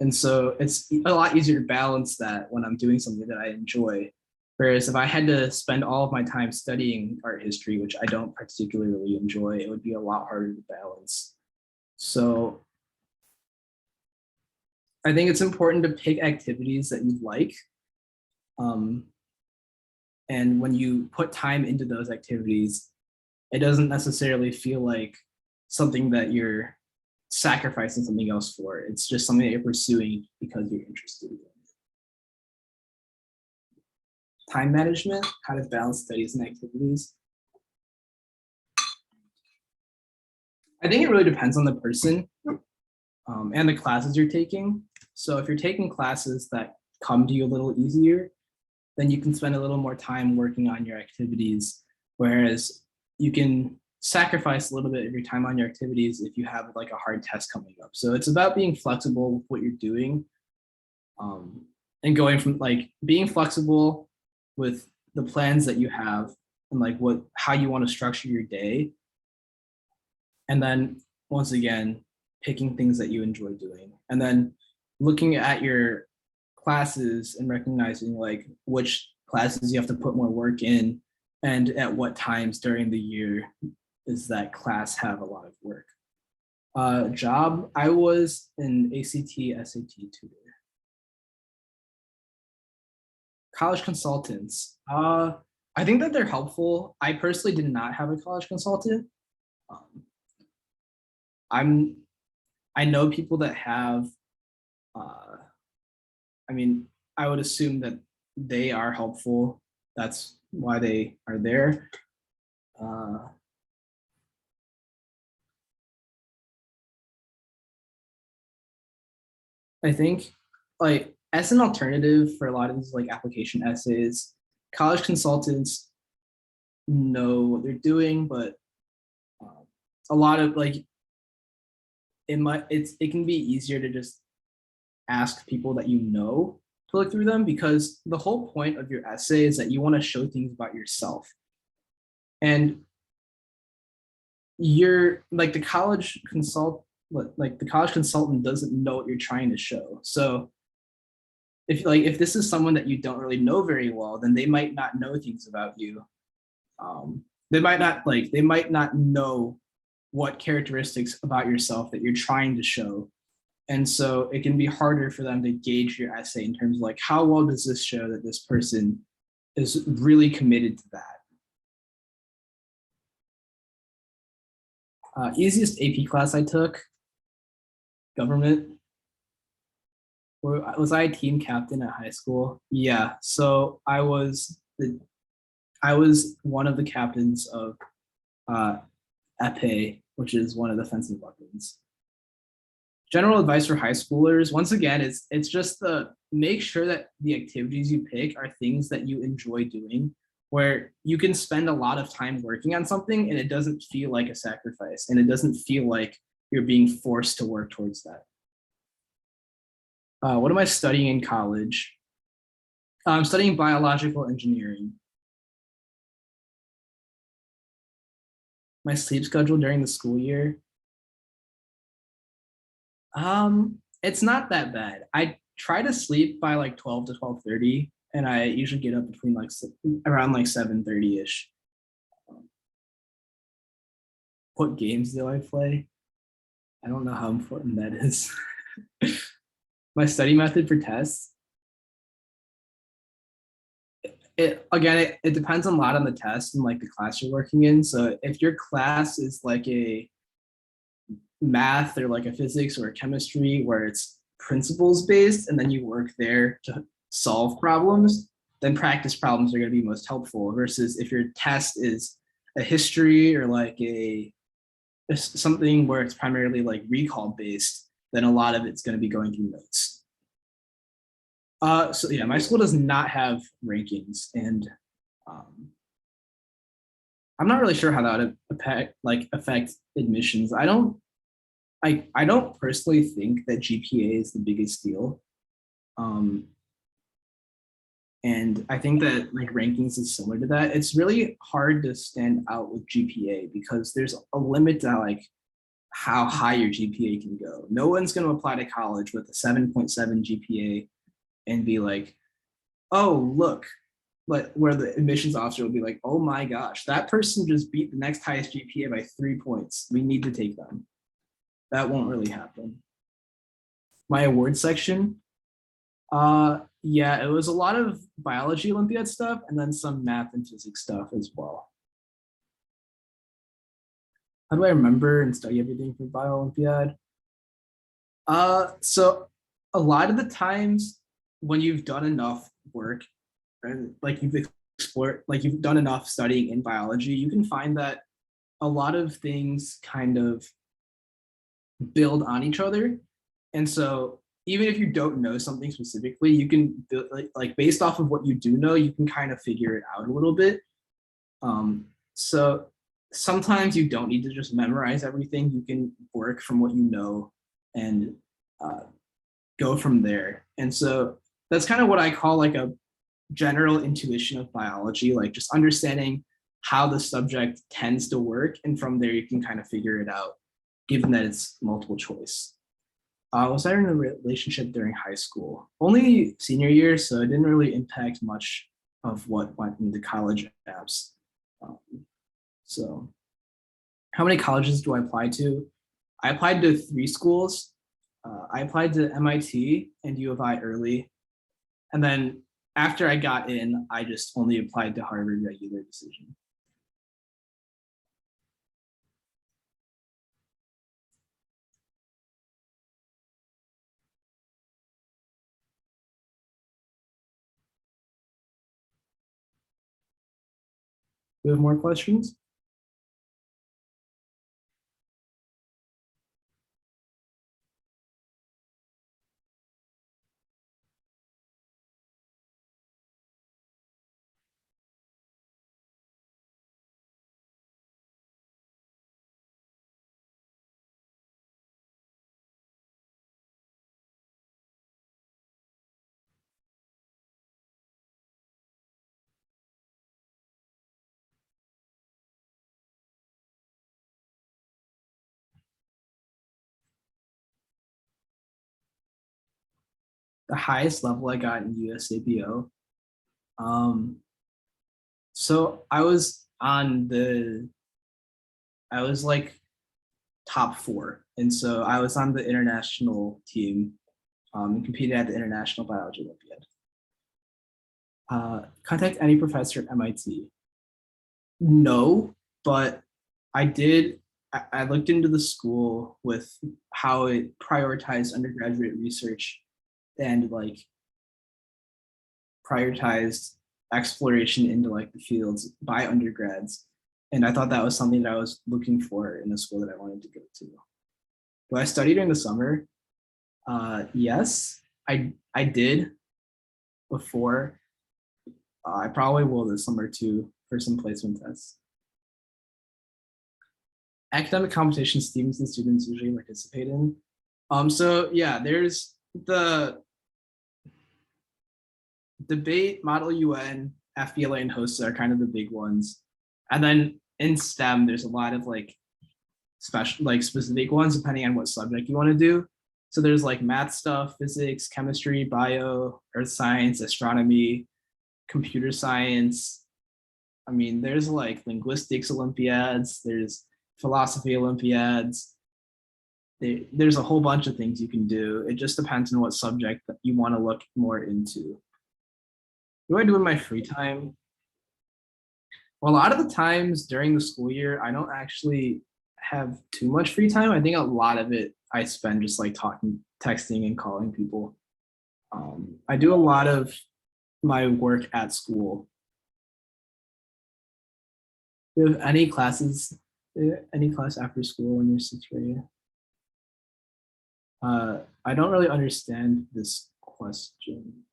And so it's a lot easier to balance that when I'm doing something that I enjoy. Whereas if I had to spend all of my time studying art history, which I don't particularly enjoy, it would be a lot harder to balance. So I think it's important to pick activities that you like. And when you put time into those activities, it doesn't necessarily feel like something that you're sacrificing something else for. It's just something that you're pursuing because you're interested in it. Time management, how to balance studies and activities. I think it really depends on the person and the classes you're taking. So if you're taking classes that come to you a little easier, then you can spend a little more time working on your activities. Whereas you can sacrifice a little bit of your time on your activities if you have like a hard test coming up. So it's about being flexible with what you're doing, um, and going from like being flexible with the plans that you have and like what how you want to structure your day, and then once again picking things that you enjoy doing, and then looking at your classes and recognizing like which classes you have to put more work in and at what times during the year does that class have a lot of work. Job, I was an ACT SAT tutor. College consultants, I think that they're helpful. I personally did not have a college consultant. um, I'm I know people that have. uh, I mean, I would assume that they are helpful. That's why they are there. Uh, I think, like, as an alternative for a lot of these like application essays, college consultants know what they're doing, but uh, a lot of like it can be easier to just ask people that you know to look through them, because the whole point of your essay is that you want to show things about yourself, and you're like the college consultant doesn't know what you're trying to show. So if this is someone that you don't really know very well, then they might not know things about you. They might not know what characteristics about yourself that you're trying to show. And so it can be harder for them to gauge your essay in terms of like how well does this show that this person is really committed to that. Easiest AP class I took, government. Was I a team captain at high school? Yeah. So I was one of the captains of uh, epee, which is one of the fencing weapons. General advice for high schoolers, once again, it's just the make sure that the activities you pick are things that you enjoy doing, where you can spend a lot of time working on something and it doesn't feel like a sacrifice and it doesn't feel like you're being forced to work towards that. What am I studying in college? I'm studying biological engineering. My sleep schedule during the school year, it's not that bad. I try to sleep by like 12 to 12:30, and I usually get up between like around like 7:30-ish. What games do I play? I don't know how important that is. My study method for tests, it depends a lot on the test and like the class you're working in. So if your class is like a math or like a physics or a chemistry where it's principles based and then you work there to solve problems, then practice problems are going to be most helpful, versus if your test is a history or like a something where it's primarily like recall based, then a lot of it's going to be going through notes. So yeah, my school does not have rankings, and um, I'm not really sure how that would affect admissions. I don't personally think that GPA is the biggest deal. Um, and I think that like rankings is similar to that. It's really hard to stand out with GPA because there's a limit to like how high your GPA can go. No one's going to apply to college with a 7.7 GPA and be like, oh, look, but where the admissions officer will be like, oh my gosh, that person just beat the next highest GPA by 3 points. We need to take them. That won't really happen. My award section, yeah, it was a lot of biology Olympiad stuff and then some math and physics stuff as well. How do I remember and study everything for bio Olympiad? So a lot of the times when you've done enough work and like you've explored, like you've done enough studying in biology, you can find that a lot of things kind of build on each other. And so even if you don't know something specifically, you can build, like based off of what you do know, you can kind of figure it out a little bit. So sometimes you don't need to just memorize everything. You can work from what you know and uh, go from there. And so that's kind of what I call like a general intuition of biology, like just understanding how the subject tends to work. And from there, you can kind of figure it out, given that it's multiple choice. Was I in a relationship during high school? Only senior year, so it didn't really impact much of what went into college apps. Um, so, how many colleges do I apply to? I applied to 3 schools. I applied to MIT and U of I early, and then after I got in, I just only applied to Harvard regular decision. Do you have more questions? The highest level I got in USAPO. Um, so I was like top 4, and so I was on the international team and competed at the International Biology Olympiad. Contact any professor at MIT. No, but I did. I looked into the school with how it prioritized undergraduate research and like prioritized exploration into like the fields by undergrads. And I thought that was something that I was looking for in a school that I wanted to go to. Do I study during the summer? Yes, I did before. I probably will this summer too for some placement tests. Academic competitions Stevenson students usually participate in. So yeah, there's the debate, Model UN, FBLA, and HOSA are kind of the big ones. And then in STEM, there's a lot of like special, like specific ones depending on what subject you want to do. So there's like math stuff, physics, chemistry, bio, earth science, astronomy, computer science. I mean, there's like linguistics Olympiads, there's philosophy Olympiads. There's a whole bunch of things you can do. It just depends on what subject that you want to look more into. What do I do in my free time? Well, a lot of the times during the school year, I don't actually have too much free time. I think a lot of it I spend just like talking, texting, and calling people. I do a lot of my work at school. Do you have any classes, any class after school in your situation? I don't really understand this question.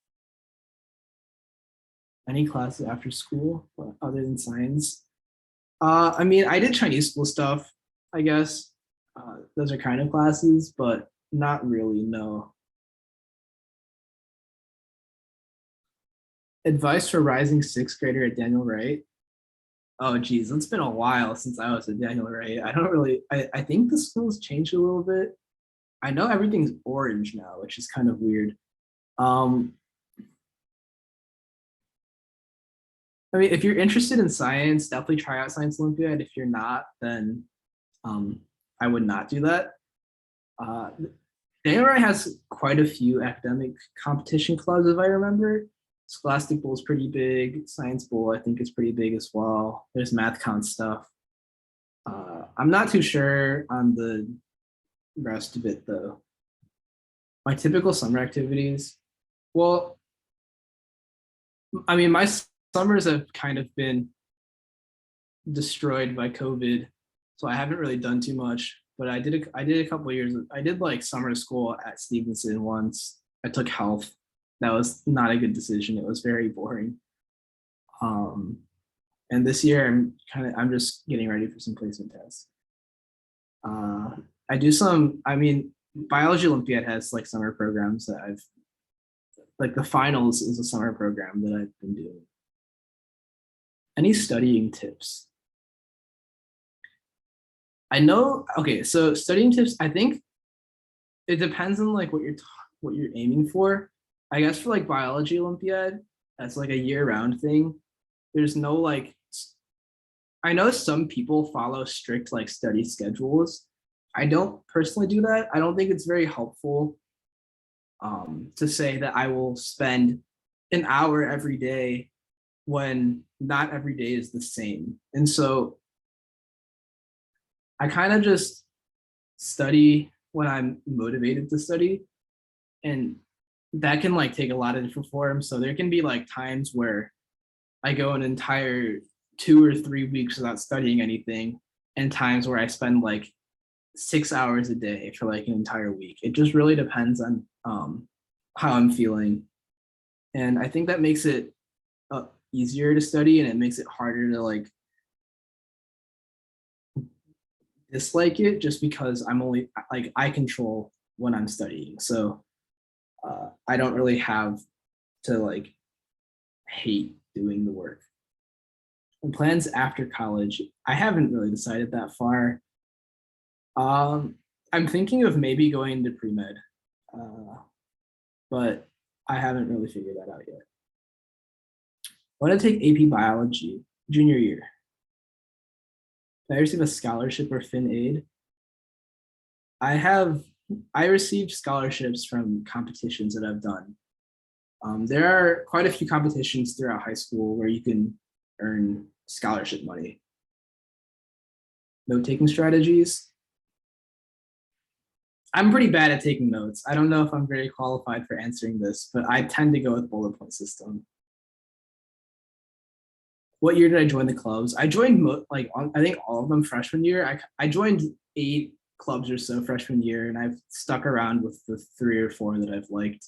Any classes after school other than science? I mean, I did Chinese school stuff, I guess. Those are kind of classes, but not really, no. Advice for rising 6th grader at Daniel Wright. Oh, geez, it's been a while since I was at Daniel Wright. I don't really, I think the school's changed a little bit. I know everything's orange now, which is kind of weird. Um, I mean, if you're interested in science, definitely try out Science Olympiad. If you're not, then um, I would not do that. Uh, ARI has quite a few academic competition clubs, if I remember. Scholastic Bowl is pretty big. Science Bowl, I think, is pretty big as well. There's MathCon stuff. I'm not too sure on the rest of it, though. My typical summer activities, well, I mean, my summers have kind of been destroyed by COVID, so I haven't really done too much. But I did a couple of years. I did like summer school at Stevenson once. I took health. That was not a good decision. It was very boring. Um, And this year I'm just getting ready for some placement tests. I do some, I mean, Biology Olympiad has like summer programs that I've, like the finals is a summer program that I've been doing. Any studying tips? I know, okay, so studying tips, I think it depends on like what you're aiming for. I guess for like Biology Olympiad, that's like a year-round thing. There's no like, I know some people follow strict like study schedules. I don't personally do that. I don't think it's very helpful to say that I will spend an hour every day when not every day is the same. And so I kind of just study when I'm motivated to study. And that can like take a lot of different forms. So there can be like times where I go an entire 2 or 3 weeks without studying anything, and times where I spend like 6 hours a day for like an entire week. It just really depends on how I'm feeling. And I think that makes it easier to study, and it makes it harder to like dislike it, just because I'm only like I control when I'm studying. So I don't really have to like hate doing the work. And plans after college, I haven't really decided that far. I'm thinking of maybe going into pre-med, but I haven't really figured that out yet. I want to take AP Biology junior year. Did I receive a scholarship or fin aid? I have. I received scholarships from competitions that I've done. There are quite a few competitions throughout high school where you can earn scholarship money. Note-taking strategies. I'm pretty bad at taking notes. I don't know if I'm very qualified for answering this, but I tend to go with bullet point system. What year did I join the clubs? I joined like I think all of them freshman year. I joined 8 clubs or so freshman year, and I've stuck around with the 3 or 4 that I've liked.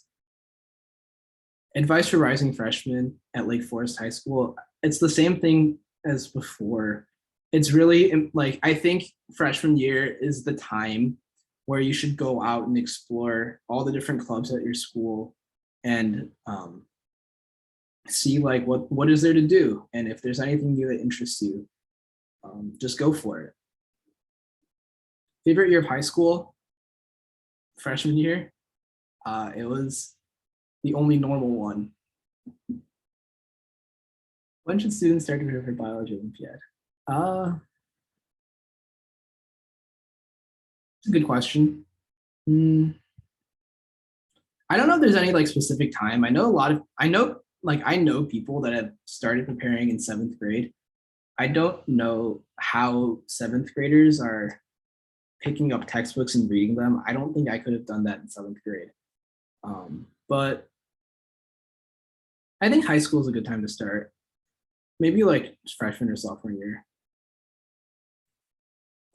Advice for rising freshmen at Lake Forest High School. It's the same thing as before. It's really like, I think freshman year is the time where you should go out and explore all the different clubs at your school, and see like what is there to do, and if there's anything new that interests you, just go for it. Favorite year of high school? Freshman year. It was the only normal one. When should students start to prepare for Biology Olympiad? It's a good question. I don't know if there's any like specific time. I know people that have started preparing in 7th grade. I don't know how 7th graders are picking up textbooks and reading them. I don't think I could have done that in 7th grade. But I think high school is a good time to start. Maybe like freshman or sophomore year.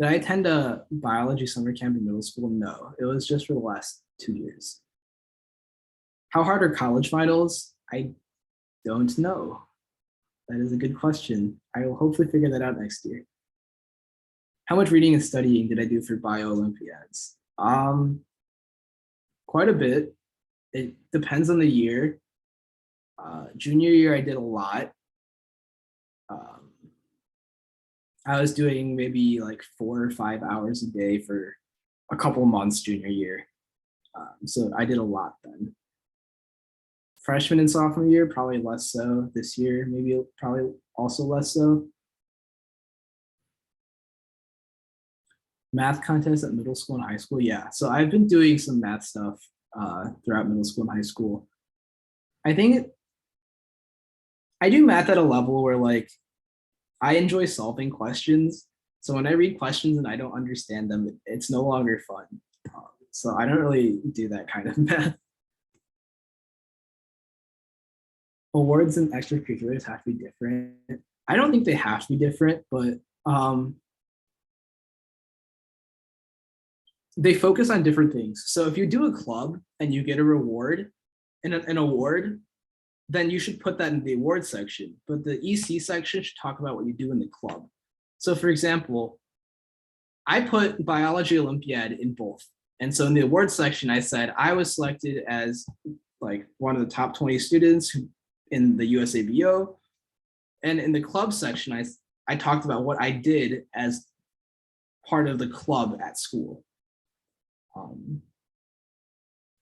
Did I attend a biology summer camp in middle school? No, it was just for the last 2 years. How hard are college finals? I don't know. That is a good question. I will hopefully figure that out next year. How much reading and studying did I do for bio Olympiads? Quite a bit. It depends on the year. Junior year, I did a lot. I was doing maybe like 4 or 5 hours a day for a couple months junior year. So I did a lot then. Freshman and sophomore year, probably less so. This year, maybe probably also less so. Math contests at middle school and high school, yeah. So I've been doing some math stuff throughout middle school and high school. I think I do math at a level where like I enjoy solving questions. So when I read questions and I don't understand them, it's no longer fun. So I don't really do that kind of math. Awards and extracurriculars have to be different. I don't think they have to be different, but they focus on different things. So if you do a club and you get a reward, an award, then you should put that in the award section. But the EC section should talk about what you do in the club. So for example, I put biology Olympiad in both. And so in the awards section, I said I was selected as like one of the top 20 students who, in the USABO. And in the club section, I talked about what I did as part of the club at school.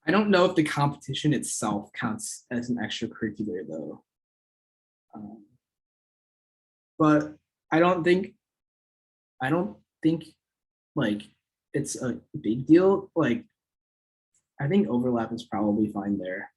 I don't know if the competition itself counts as an extracurricular though. But I don't think like it's a big deal. Like I think overlap is probably fine there.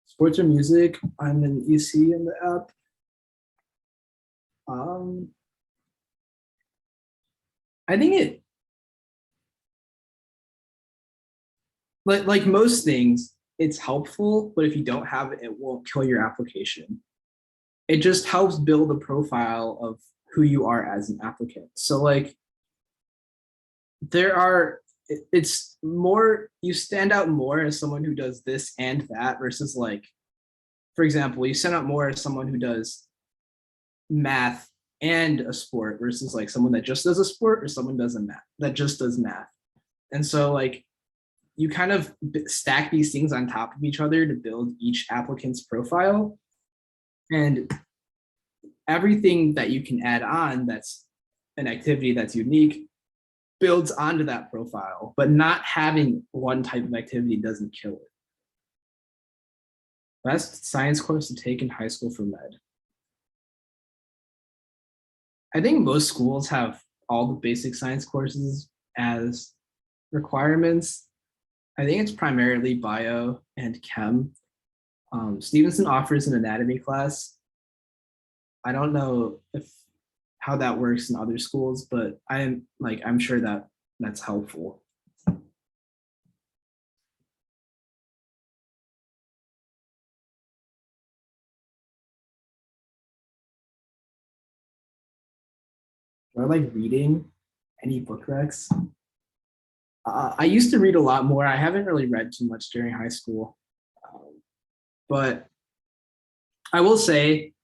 Sports or music, I'm in EC in the app. I think it like most things, it's helpful, but if you don't have it, it won't kill your application. It just helps build a profile of who you are as an applicant. So like it's more, you stand out more as someone who does this and that versus like, for example, you stand out more as someone who does math and a sport versus like someone that just does a sport or someone does a math that just does math. And so like you kind of stack these things on top of each other to build each applicant's profile. And everything that you can add on that's an activity that's unique builds onto that profile, but not having one type of activity doesn't kill it. Best science course to take in high school for med. I think most schools have all the basic science courses as requirements. I think it's primarily bio and chem. Stevenson offers an anatomy class. I don't know how that works in other schools, but I'm sure that that's helpful. Do I like reading? Any book recs? I used to read a lot more. I haven't really read too much during high school. But I will say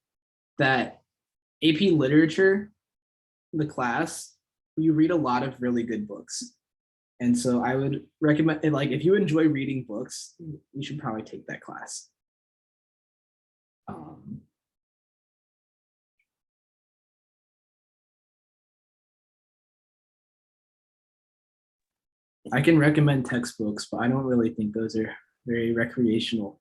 that AP literature, the class, you read a lot of really good books. And so I would recommend, like, if you enjoy reading books, you should probably take that class. I can recommend textbooks, but I don't really think those are very recreational.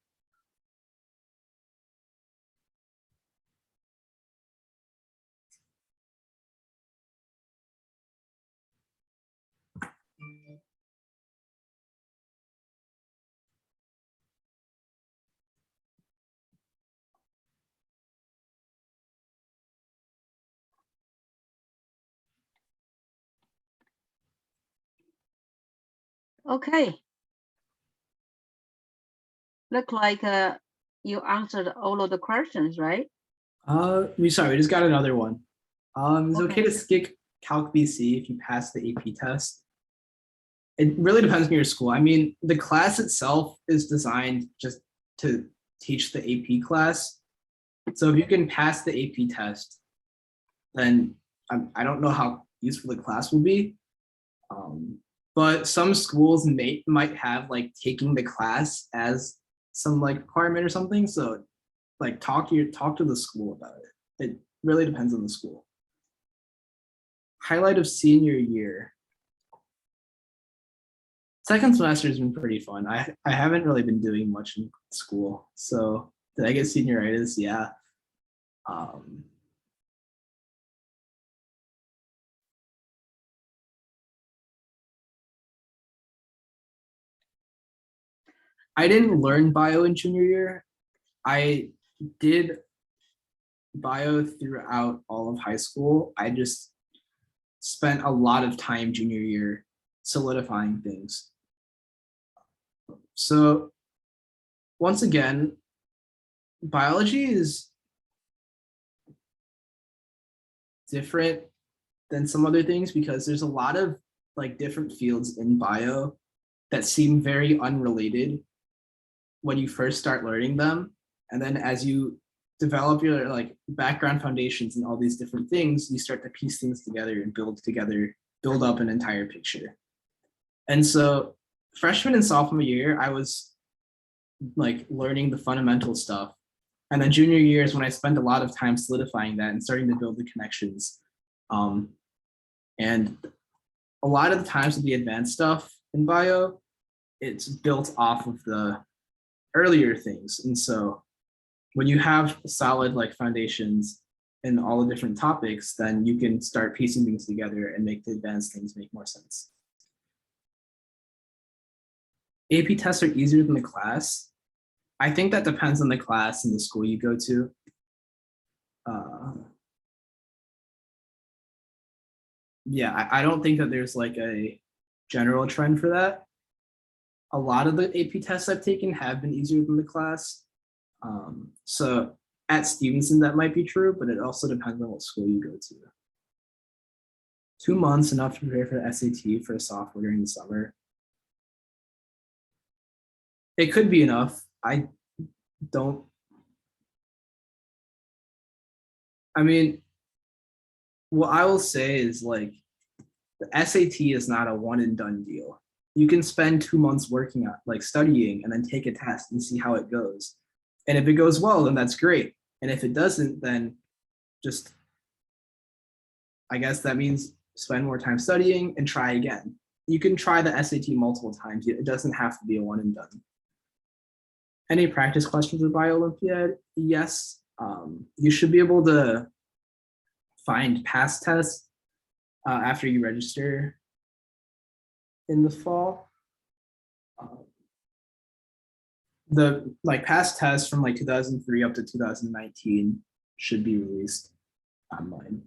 Okay. Look like you answered all of the questions, right? We just got another one. It's okay to skip Calc BC if you pass the AP test. It really depends on your school. I mean, the class itself is designed just to teach the AP class. So if you can pass the AP test, then I don't know how useful the class will be. But some schools might have like taking the class as some like requirement or something. So like talk to the school about it. It really depends on the school. Highlight of senior year. Second semester has been pretty fun. I haven't really been doing much in school. So did I get senioritis? Yeah. I didn't learn bio in junior year. I did bio throughout all of high school. I just spent a lot of time junior year solidifying things. So once again, biology is different than some other things because there's a lot of like different fields in bio that seem very unrelated when you first start learning them. And then as you develop your like background foundations and all these different things, you start to piece things together and build up an entire picture. And so freshman and sophomore year, I was like learning the fundamental stuff. And then junior year is when I spent a lot of time solidifying that and starting to build the connections. And a lot of the times with the advanced stuff in bio, it's built off of the earlier things. And so when you have solid like foundations in all the different topics, then you can start piecing things together and make the advanced things make more sense. AP tests are easier than the class. I think that depends on the class and the school you go to. Yeah, I don't think that there's like a general trend for that. A lot of the AP tests I've taken have been easier than the class. So at Stevenson, that might be true, but it also depends on what school you go to. 2 months, enough to prepare for the SAT for a sophomore during the summer. It could be enough. I mean, what I will say is like the SAT is not a one and done deal. You can spend 2 months working on like studying and then take a test and see how it goes. And if it goes well, then that's great. And if it doesn't, then just, I guess that means spend more time studying and try again. You can try the SAT multiple times. It doesn't have to be a one and done. Any practice questions with Bio Olympiad? Yes. You should be able to find past tests after you register in the fall. The like past tests from like 2003 up to 2019 should be released online.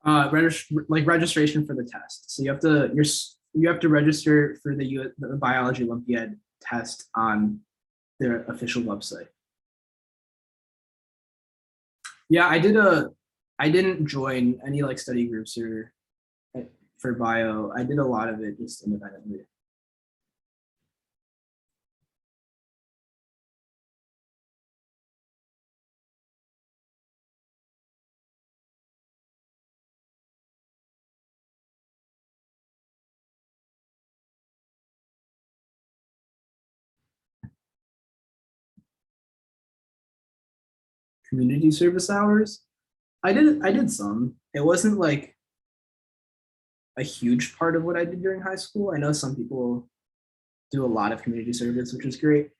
Registration for the test. So you have to register for the Biology Olympiad test on their official website. Yeah, I didn't join any like study groups or for bio. I did a lot of it just independently. Community service hours. I did some. It wasn't like a huge part of what I did during high school. I know some people do a lot of community service, which is great.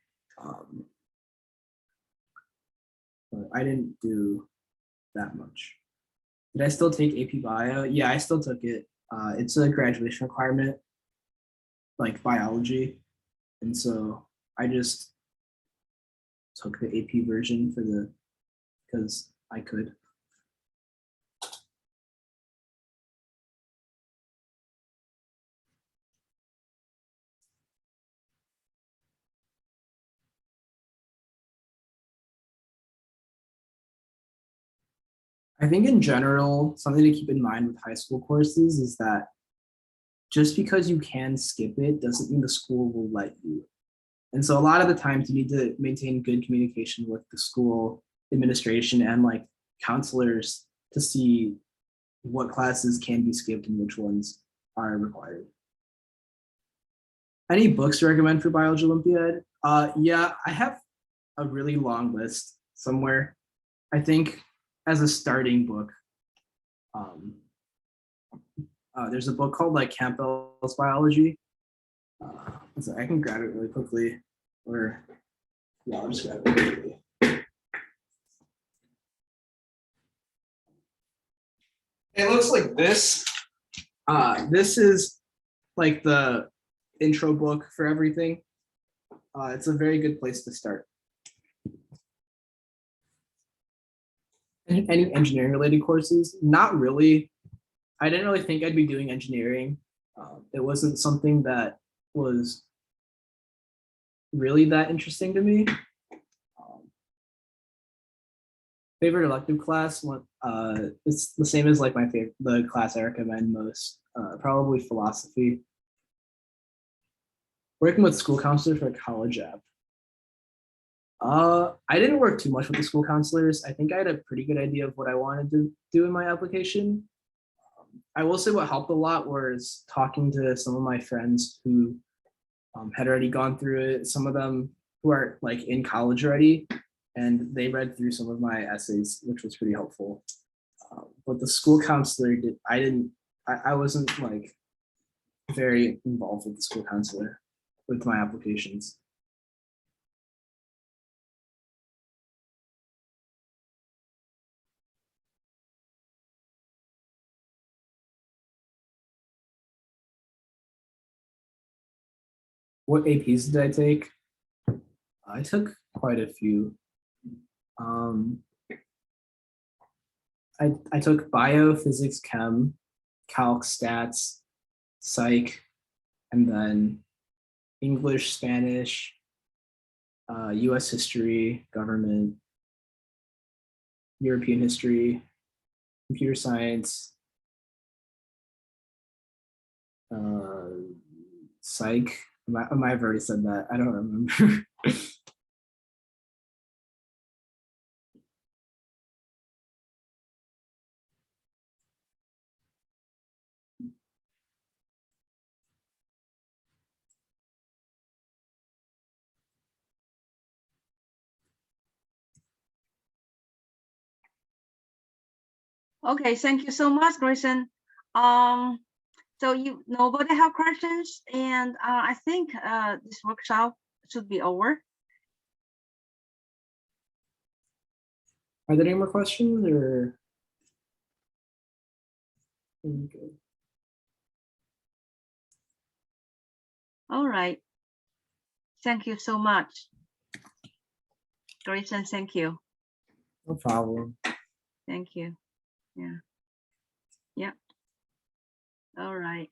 But I didn't do that much. Did I still take AP Bio? Yeah, I still took it. It's a graduation requirement, like biology. And so I just took the AP version because I could. I think in general, something to keep in mind with high school courses is that just because you can skip it doesn't mean the school will let you. And so a lot of the times you need to maintain good communication with the school administration and like counselors to see what classes can be skipped and which ones are required. Any books to recommend for Biology Olympiad? Yeah, I have a really long list somewhere. I think as a starting book, there's a book called like Campbell's Biology. So I can grab it really quickly, or yeah, I'll just grab it quickly. It looks like this. This is like the intro book for everything. It's a very good place to start. Any engineering related courses? Not really. I didn't really think I'd be doing engineering. It wasn't something that was really that interesting to me. Favorite elective class, it's the same as like the class I recommend most, probably philosophy. Working with school counselors for a college app. I didn't work too much with the school counselors. I think I had a pretty good idea of what I wanted to do in my application. I will say what helped a lot was talking to some of my friends who had already gone through it. Some of them who are like in college already, and they read through some of my essays, which was pretty helpful. But the school counselor I wasn't like very involved with the school counselor with my applications. What APs did I take? I took quite a few. I took bio, physics, chem, calc, stats, psych, and then English, Spanish, US history, government, European history, computer science, psych. I might have already said that. I don't remember. Okay, thank you so much, Grayson. So nobody have questions, and I think this workshop should be over. Are there any more questions or? Okay. All right. Thank you so much. Grayson, thank you. No problem. Thank you. Yeah. Yeah. All right.